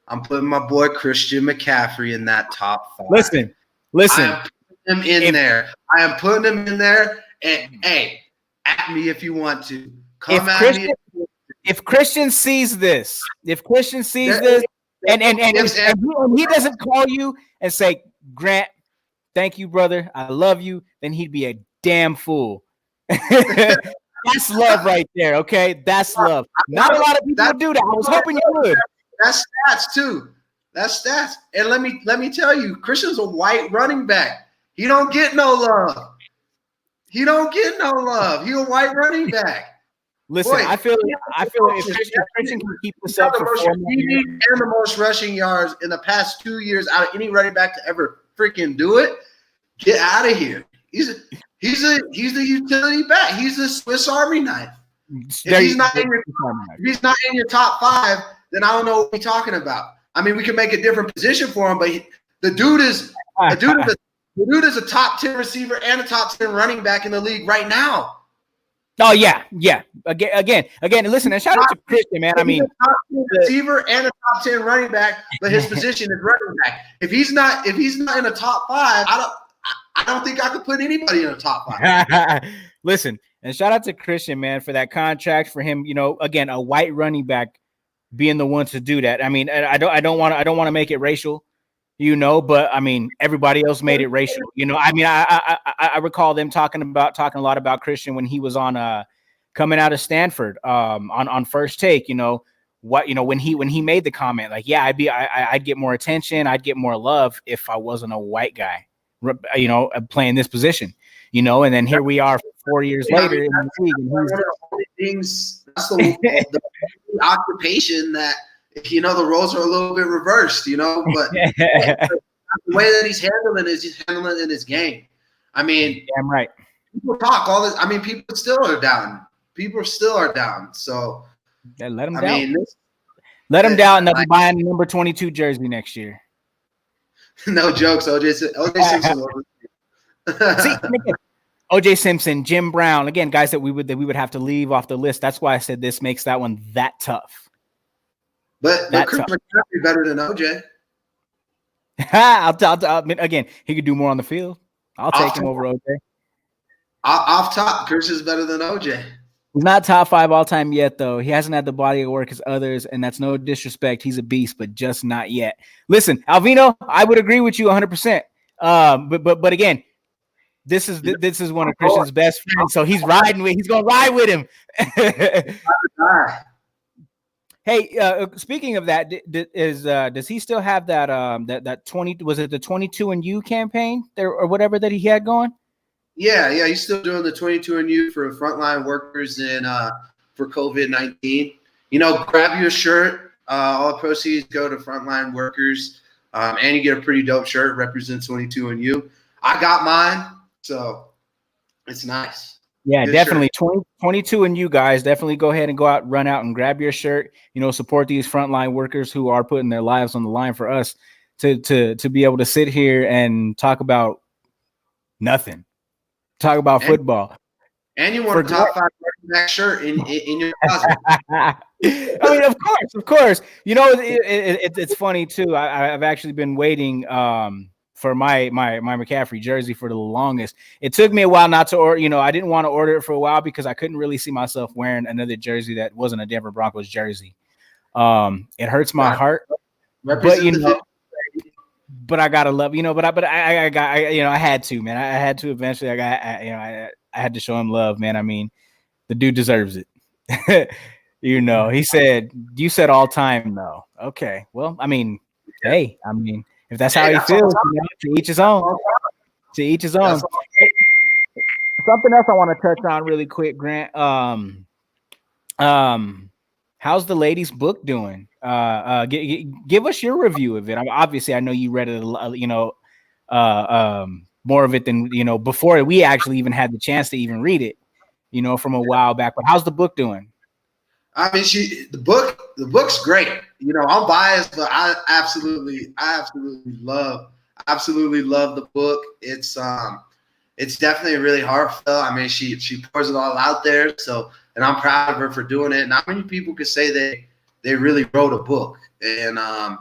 I'm putting my boy Christian McCaffrey in that top five.
Listen.
I am putting him in there. I am putting him in there. And hey, at me if you want to. Come at me.
If Christian sees this, and he doesn't call you and say, Grant, thank you, brother, I love you, then he'd be a damn fool. That's love right there, okay? That's love. Not a lot of people do that. I was hoping you would.
That's stats too. That's stats. And let me tell you, Christian's a white running back. He don't get no love. He a white running back.
Listen, boy, I feel if Christian can keep this up for 4 more years,
and the most rushing yards in the past 2 years out of any running back to ever freaking do it, get out of here. He's a utility back. He's a Swiss Army knife. If he's not in your top five, then I don't know what we're talking about. I mean, we can make a different position for him, but the dude is a top 10 receiver and a top 10 running back in the league right now.
Oh yeah. Again. Listen, and shout out to Christian, man. I mean,
a top 10 receiver and a top 10 running back, but his position is running back. If he's not in the top five, I don't think I could put anybody in the top five.
Listen, and shout out to Christian, man, for that contract for him. Again, a white running back being the one to do that. I mean, I don't want to make it racial. But I mean, everybody else made it racial. I mean, I recall them talking a lot about Christian when he was on coming out of Stanford on First Take. When he made the comment like, yeah, I'd get more attention, I'd get more love if I wasn't a white guy, playing this position. And then here we are 4 years later in the league. And
that's the occupation that. The roles are a little bit reversed, but the way that he's handling in his game. I mean,
damn right.
People talk all this. I mean, people still are down. So
yeah, let them down. Let them down, and they'll be buying the number 22 jersey next year.
No jokes, OJ Simpson.
See, OJ Simpson, Jim Brown, again, guys that we would have to leave off the list. That's why I said this makes that one that tough.
But Chris McCaffrey better than OJ.
I mean, again, he could do more on the field. I'll take him over OJ.
Off top, Chris is better than OJ.
He's not top 5 all time yet, though. He hasn't had the body of work as others, and that's no disrespect. He's a beast, but just not yet. Listen, Alvino, I would agree with you 100%. But again, this is one of Christian's best friends, so he's gonna ride with him. Hey, speaking of that, does he still have that 20? Was it the 22 and U campaign there or whatever that he had going?
Yeah, he's still doing the 22 and U for frontline workers and for COVID-19. Grab your shirt. All proceeds go to frontline workers, and you get a pretty dope shirt. Represents 22 and U. I got mine, so it's nice.
Yeah, good definitely. 22 and you guys definitely go ahead and go out, run out and grab your shirt, support these frontline workers who are putting their lives on the line for us to be able to sit here and talk about nothing, talk about football.
And you want a top 5 back shirt in your closet.
I mean, of course. It's funny too. I've actually been waiting for my McCaffrey jersey for the longest. It took me a while not to order. I didn't want to order it for a while because I couldn't really see myself wearing another jersey that wasn't a Denver Broncos jersey. It hurts my heart, but I gotta love, but I had to, man. I had to eventually. I had to show him love, man. I mean, the dude deserves it. He said, you said all time though. Okay, well, I mean, hey, if that's how he feels, to each his own. To each his own. Something else I want to touch on really quick, Grant. How's the ladies' book doing? Give us your review of it. Obviously, I know you read it, more of it than before we actually even had the chance to even read it, from a while back. But how's the book doing?
I mean, the book's great. I'm biased, but I absolutely love absolutely love the book. It's definitely really heartfelt. I mean, she pours it all out there. So, and I'm proud of her for doing it. Not many people could say they really wrote a book. And I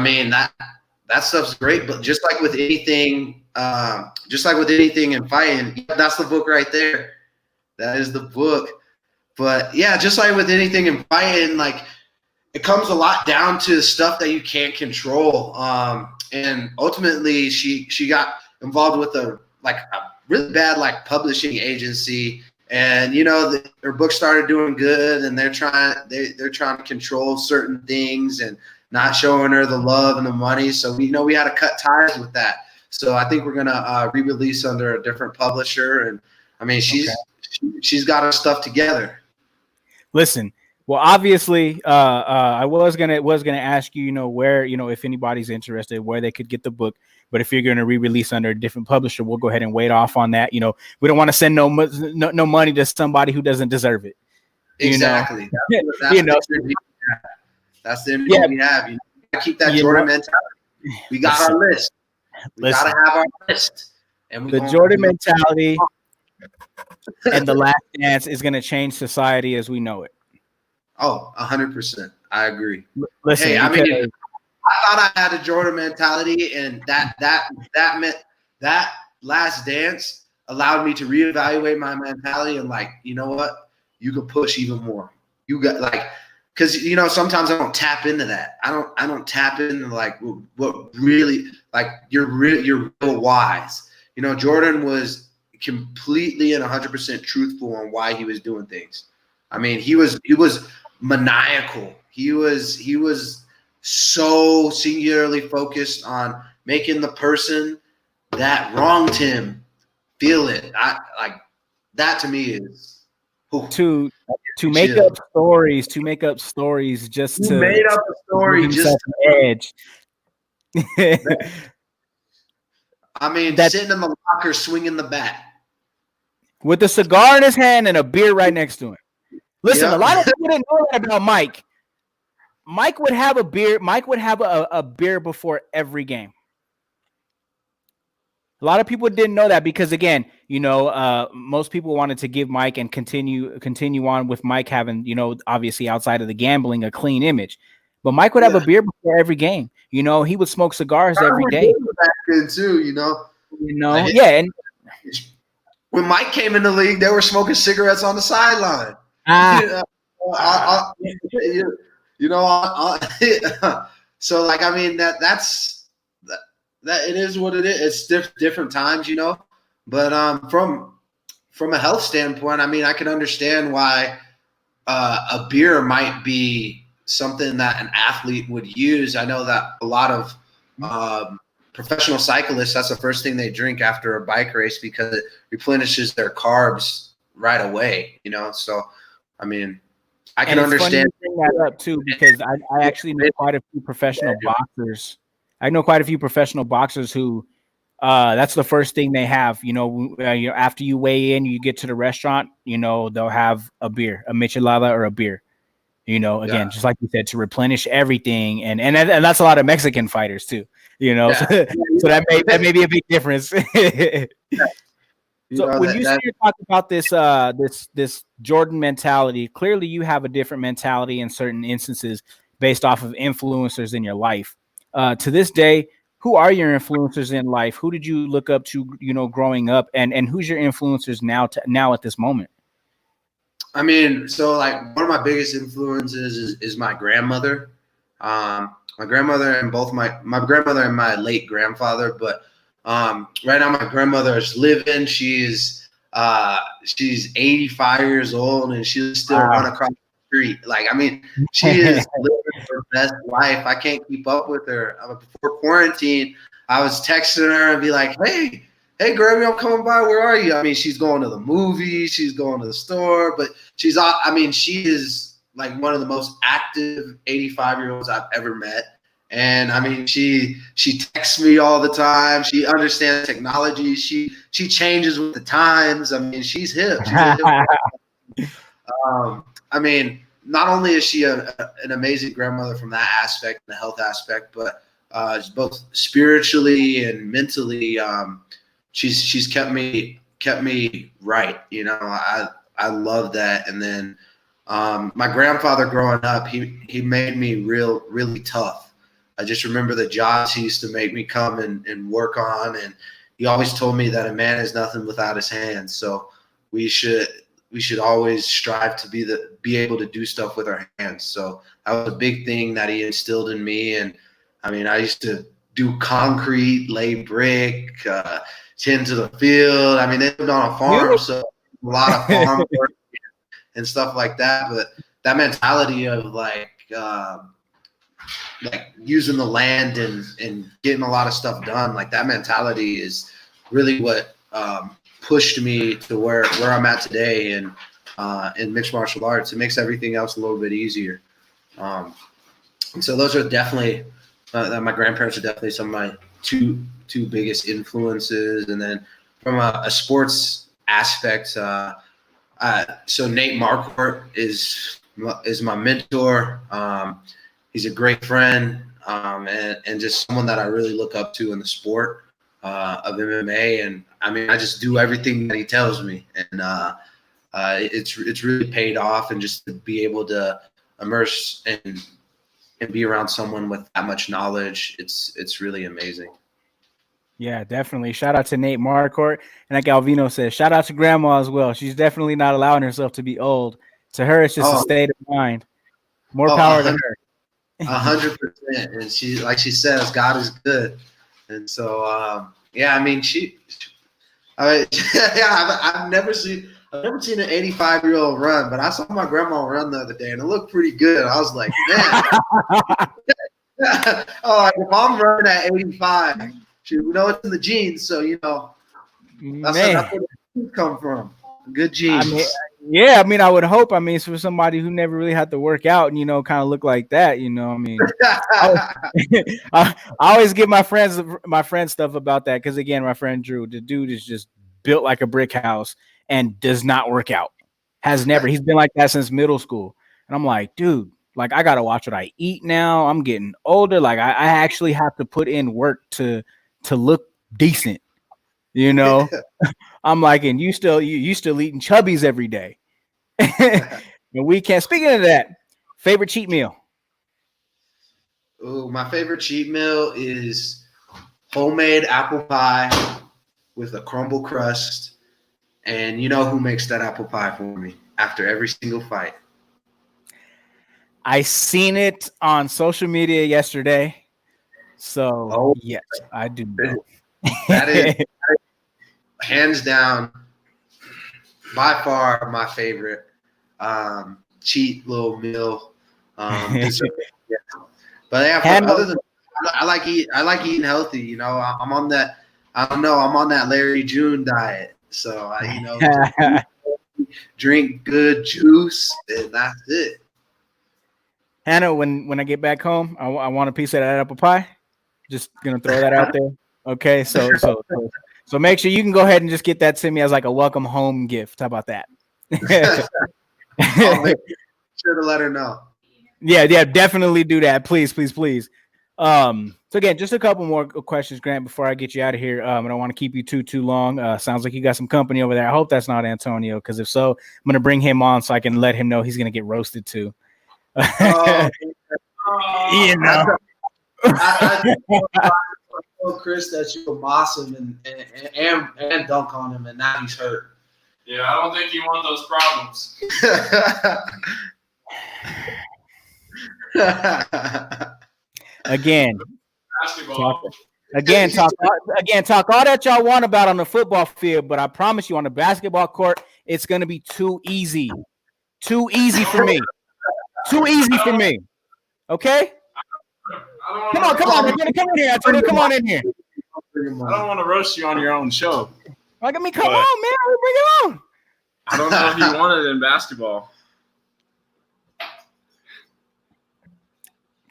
mean that stuff's great. But just like with anything in fighting, that's the book right there. That is the book. But yeah, just like with anything in fighting, like it comes a lot down to stuff that you can't control. And ultimately, she got involved with a really bad publishing agency, and her book started doing good, and they're trying to control certain things and not showing her the love and the money. So we had to cut ties with that. So I think we're gonna re-release under a different publisher, and I mean she's got her stuff together.
Listen, well, obviously, I was gonna ask you, where, if anybody's interested, where they could get the book. But if you're gonna re-release under a different publisher, we'll go ahead and wait off on that. We don't want to send no money to somebody who doesn't deserve it.
Exactly. That's the energy we have. Keep that Jordan mentality. We got our list. We gotta have our list. And
the Jordan mentality and the Last Dance is gonna change society as we know it.
Oh, 100%. I agree.
Listen,
hey, I mean, I thought I had a Jordan mentality, and that meant that Last Dance allowed me to reevaluate my mentality and you know what? You could push even more. You got because sometimes I don't tap into that. I don't tap into what really your real whys. Jordan was completely and 100% truthful on why he was doing things. I mean, he was maniacal. He was so singularly focused on making the person that wronged him feel it. That to me is
to make up stories, just to
made up a story just
to edge.
I mean, sitting in the locker swinging the bat
with a cigar in his hand and a beer right next to him. Listen, a lot of people didn't know that about Mike. Mike would have a beer. Mike would have a beer before every game. A lot of people didn't know that because, again, most people wanted to give Mike and continue on with Mike having, obviously outside of the gambling, a clean image. But Mike would have a beer before every game. He would smoke cigars every day.
Back then too,
yeah. And
when Mike came in the league, they were smoking cigarettes on the sideline. So I mean that it is what it is. It's different times, but from a health standpoint, I mean, I can understand why a beer might be something that an athlete would use. I know that a lot of professional cyclists, that's the first thing they drink after a bike race because it replenishes their carbs right away, So, I mean, I can understand.
Bring that up too because I actually know quite a few professional boxers. I know quite a few professional boxers who that's the first thing they have. After you weigh in, you get to the restaurant. They'll have a beer, a michelada or a beer. Again, just like you said, to replenish everything, and that's a lot of Mexican fighters too. So that may be a big difference. So when you talk about this Jordan mentality, clearly you have a different mentality in certain instances based off of influencers in your life. To this day, who are your influencers in life? Who did you look up to, growing up, and who's your influencers now at this moment?
I mean, so one of my biggest influences is my grandmother. My grandmother and both my grandmother and my late grandfather, but right now my grandmother is living. She's 85 years old and she'll still run across the street. I mean, she is living her best life. I can't keep up with her. Before quarantine, I was texting her and be like, hey, Grammy, I'm coming by. Where are you? I mean, she's going to the movie. She's going to the store. But she is one of the most active 85-year-olds I've ever met. And I mean, she texts me all the time. She understands technology. She changes with the times. I mean, she's hip. I mean, not only is she an amazing grandmother from that aspect, the health aspect, but both spiritually and mentally. She's kept me right. I love that. And then my grandfather growing up, he made me really tough. I just remember the jobs he used to make me come and work on, and he always told me that a man is nothing without his hands. So we should always strive to be able to do stuff with our hands. So that was a big thing that he instilled in me. And I mean, I used to do concrete, lay brick, tend to the field. I mean, they lived on a farm, so a lot of farm work and stuff like that. But that mentality of like using the land and getting a lot of stuff done, like that mentality is really what pushed me to where I'm at today in mixed martial arts. It makes everything else a little bit easier. And so those are definitely my grandparents are definitely some of my two biggest influences. And then from a sports aspect, so Nate Marquardt is my mentor. He's a great friend, and just someone that I really look up to in the sport of MMA. And I mean, I just do everything that he tells me, and it's really paid off. And just to be able to immerse and be around someone with that much knowledge, it's really amazing.
Yeah, definitely. Shout out to Nate Marquardt. And like Alvino says, shout out to Grandma as well. She's definitely not allowing herself to be old. To her, it's just a state of mind. More power to her.
100%. And she says, God is good. And so, I mean, I've never seen an 85-year-old run, but I saw my grandma run the other day, and it looked pretty good. I was like, man. If I'm running at 85, it's in the genes. So, that's where the genes come from. Good genes.
I mean, I would hope. I mean, for somebody who never really had to work out and, kind of look like that, I mean, I always give my friends stuff about that. Cause again, my friend Drew, the dude is just built like a brick house and does not work out. He's been like that since middle school. And I'm like, dude, like I got to watch what I eat now. I'm getting older. Like I actually have to put in work to look decent, I'm like, and you still eating Chubbies every day. And we can't. Speaking of that, favorite cheat meal?
Oh, my favorite cheat meal is homemade apple pie with a crumble crust. And you know who makes that apple pie for me after every single fight?
I seen it on social media yesterday. So yes, I do know.
That is hands down, by far my favorite cheat little meal. Dessert. But other than I like eating healthy. I'm on that. I don't know. I'm on that Larry June diet. So I drink good juice, and that's it.
Hannah, when I get back home, I want a piece of that apple pie. Just gonna throw that out there. Okay, so make sure you can go ahead and just get that to me as like a welcome home gift. How about that?
I'll make sure to let her know.
Yeah, definitely do that. Please. So again, just a couple more questions, Grant, before I get you out of here. I don't want to keep you too long. Sounds like you got some company over there. I hope that's not Antonio, because if so, I'm gonna bring him on so I can let him know he's gonna get roasted too.
I told Chris that you would boss him and dunk on him, and now he's hurt.
Yeah, I don't think you want those problems.
Again,
basketball.
Talk all that y'all want about on the football field, but I promise you on the basketball court, it's gonna be too easy. Too easy for me. Too easy for me. Okay? Come on in here. Antonio, come on in here.
I don't want to roast you on your own show.
Like, I mean, come on, man. Bring it on.
I don't know if you want it in basketball.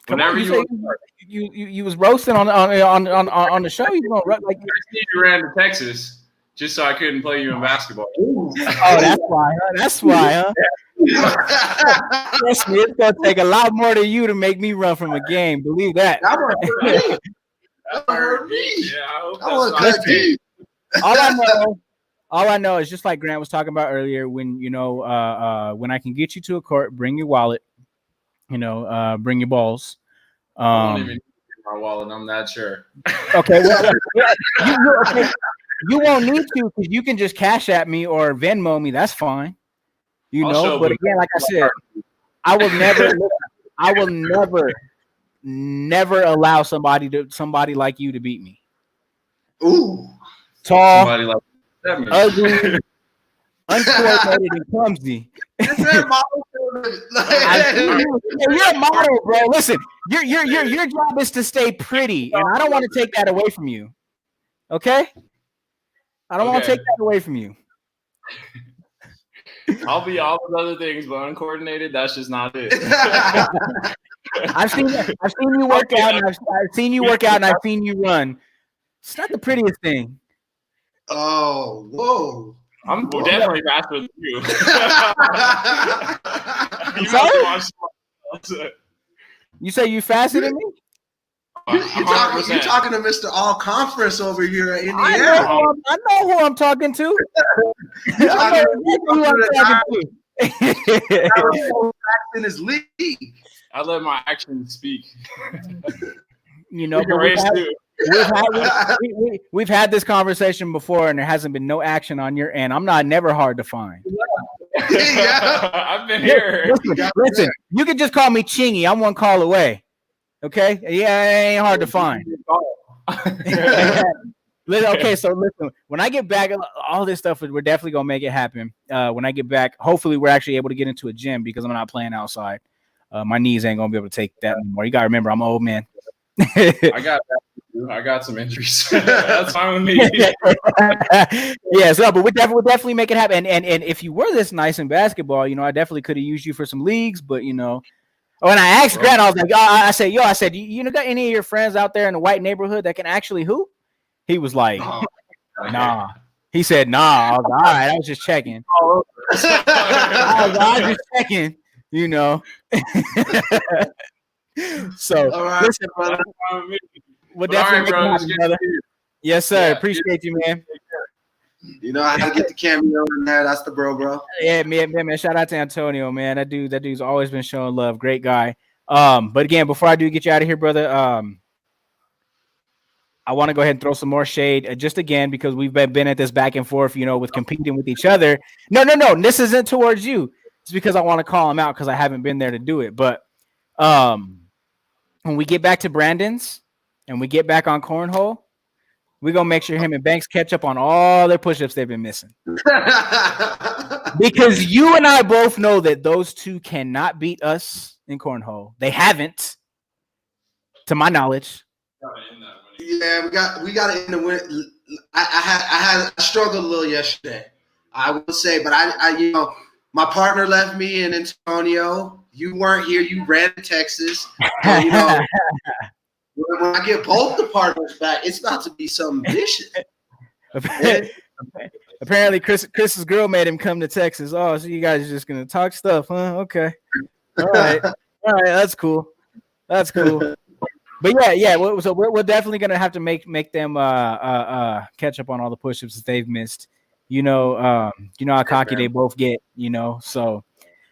Whenever
you was roasting on the show, you gonna like.
I see you ran to Texas just so I couldn't play you in basketball.
Oh, that's why. Huh? Trust me, it's gonna take a lot more than you to make me run from a game. Believe that.
That one hurt me.
Yeah, I hope
That one
that's
cut
not
deep.
All I know is just like Grant was talking about earlier. When when I can get you to a court, bring your wallet. Bring your balls.
I won't even need my wallet. I'm not sure.
Okay, well, you won't need to because you can just cash at me or Venmo me. That's fine. But again, like I said, I will never allow somebody like you to beat me.
Ooh,
Tall,
Somebody like that.
ugly, uncoordinated, and clumsy.
you're
a model, bro. Listen, your job is to stay pretty, and I don't want to take that away from you. Okay? I don't want to take that away from you.
I'll be all those other things, but uncoordinated, that's just not it.
I've seen you work out, and I've seen you work out, and I've seen you run. It's not the prettiest thing.
Oh, whoa.
I'm definitely faster than you.
You say you faster than me?
You're talking to Mr. All Conference over here in the
I
air.
know who I'm talking to. I know who I'm talking to.
In his league.
I let my actions speak.
We've had this conversation before, and there hasn't been no action on your end. I'm never hard to find.
Yeah.
I've been here.
Listen, you can just call me Chingy. I'm one call away. Okay? Yeah, it ain't hard to find. Okay, so listen, when I get back, all this stuff, we're definitely going to make it happen. When I get back, hopefully we're actually able to get into a gym because I'm not playing outside. My knees ain't going to be able to take that anymore. You got to remember, I'm an old man.
I got some injuries. That's fine with me.
But we'll definitely make it happen. And if you were this nice in basketball, I definitely could have used you for some leagues, but when I asked Grant, I was like, I said, you got any of your friends out there in the white neighborhood that can actually hoop? He was like, nah. He said, nah. I was like, all right, I was just checking. I was just checking, So,
all right,
listen,
brother.
We'll definitely make it happen, brother. Yes, sir. Yeah, appreciate you, man.
You know how to get the cameo in there. That's the bro.
Yeah, man. Shout out to Antonio, man. That dude's always been showing love. Great guy. But again, before I do get you out of here, brother, I want to go ahead and throw some more shade, just again because we've been at this back and forth, with competing with each other. No. This isn't towards you. It's because I want to call him out because I haven't been there to do it. But when we get back to Brandon's and we get back on cornhole, we're going to make sure him and Banks catch up on all their push-ups they've been missing. Because you and I both know that those two cannot beat us in cornhole. They haven't, to my knowledge.
Yeah, we got it in the win. I struggled a little yesterday, I will say, but I my partner left me in Antonio. You weren't here. You ran to Texas. And, when I get both the partners back, it's about to be something vicious.
Apparently, Chris's girl made him come to Texas. Oh, so you guys are just gonna talk stuff, huh? Okay, all right. That's cool. But yeah. So we're definitely gonna have to make them catch up on all the push-ups that they've missed. How cocky they both get. So.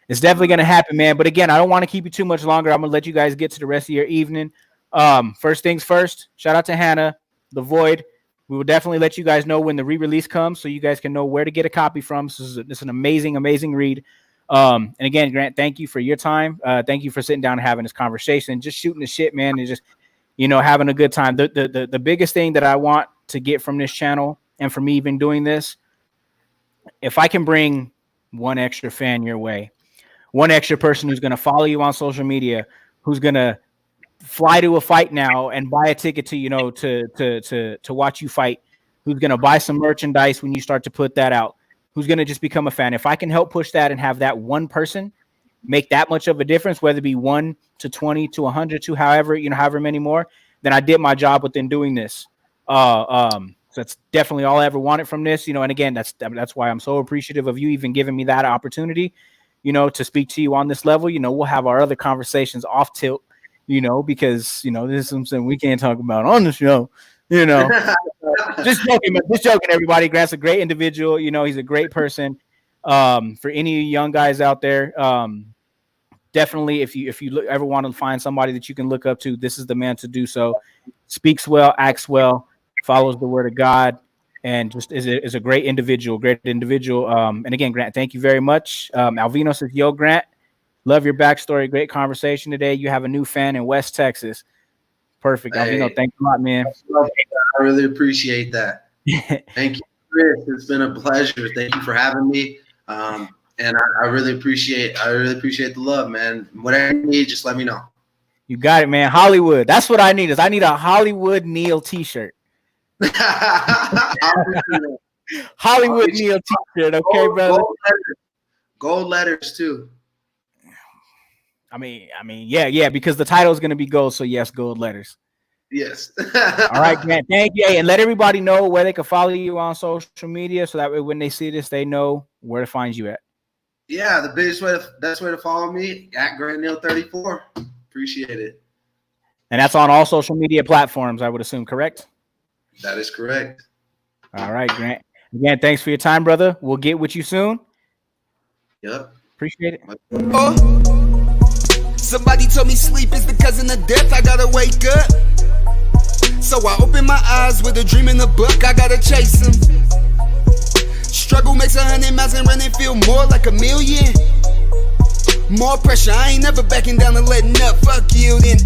It's definitely going to happen, man. But again, I don't want to keep you too much longer. I'm going to let you guys get to the rest of your evening. First things first, shout out to Hannah, The Void. We will definitely let you guys know when the re-release comes so you guys can know where to get a copy from. This is an amazing, amazing read. And again, Grant, thank you for your time. Thank you for sitting down and having this conversation, just shooting the shit, man, and just, having a good time. The biggest thing that I want to get from this channel and for me even doing this, if I can bring one extra fan your way, one extra person who's going to follow you on social media, who's going to fly to a fight now and buy a ticket to watch you fight, who's going to buy some merchandise when you start to put that out, who's going to just become a fan. If I can help push that and have that one person make that much of a difference, whether it be 1 to 20 to 100 to however many more, then I did my job within doing this. So that's definitely all I ever wanted from this, and again, that's why I'm so appreciative of you even giving me that opportunity. to speak to you on this level. We'll have our other conversations off tilt, because, this is something we can't talk about on the show, just joking, everybody. Grant's a great individual. He's a great person. For any young guys out there, definitely, if you ever want to find somebody that you can look up to, this is the man to do so. Speaks well, acts well, follows the word of God, and just is a great individual. And again, Grant, thank you very much. Alvino says, "Yo, Grant, love your backstory. Great conversation today. You have a new fan in West Texas." Perfect,
Hey,
Alvino. Thanks a lot, man.
I really appreciate that. Thank you, Chris. It's been a pleasure. Thank you for having me. And I really appreciate the love, man. Whatever you need, just let me know.
You got it, man. Hollywood. That's what I need. I need a Hollywood Neal t-shirt. Hollywood Neal t-shirt. Okay, brother.
Gold letters too.
I mean, yeah, because the title is going to be gold. So yes, gold letters.
Yes.
All right, Grant. Thank you. Hey, and let everybody know where they can follow you on social media, so that way when they see this, they know where to find you at.
Yeah, the best way to follow me at Grant Neal 34. Appreciate it.
And that's on all social media platforms, I would assume, correct?
That is correct.
All right, Grant. Again, thanks for your time, brother. We'll get with you soon.
Yep.
Appreciate it.
Somebody told me sleep is the cousin of death. I gotta wake up. So I open my eyes with a dream in the book. I gotta chase him. Struggle makes 100 miles and running feel more like a million. More pressure, I ain't never backing down and letting up. Fuck you then.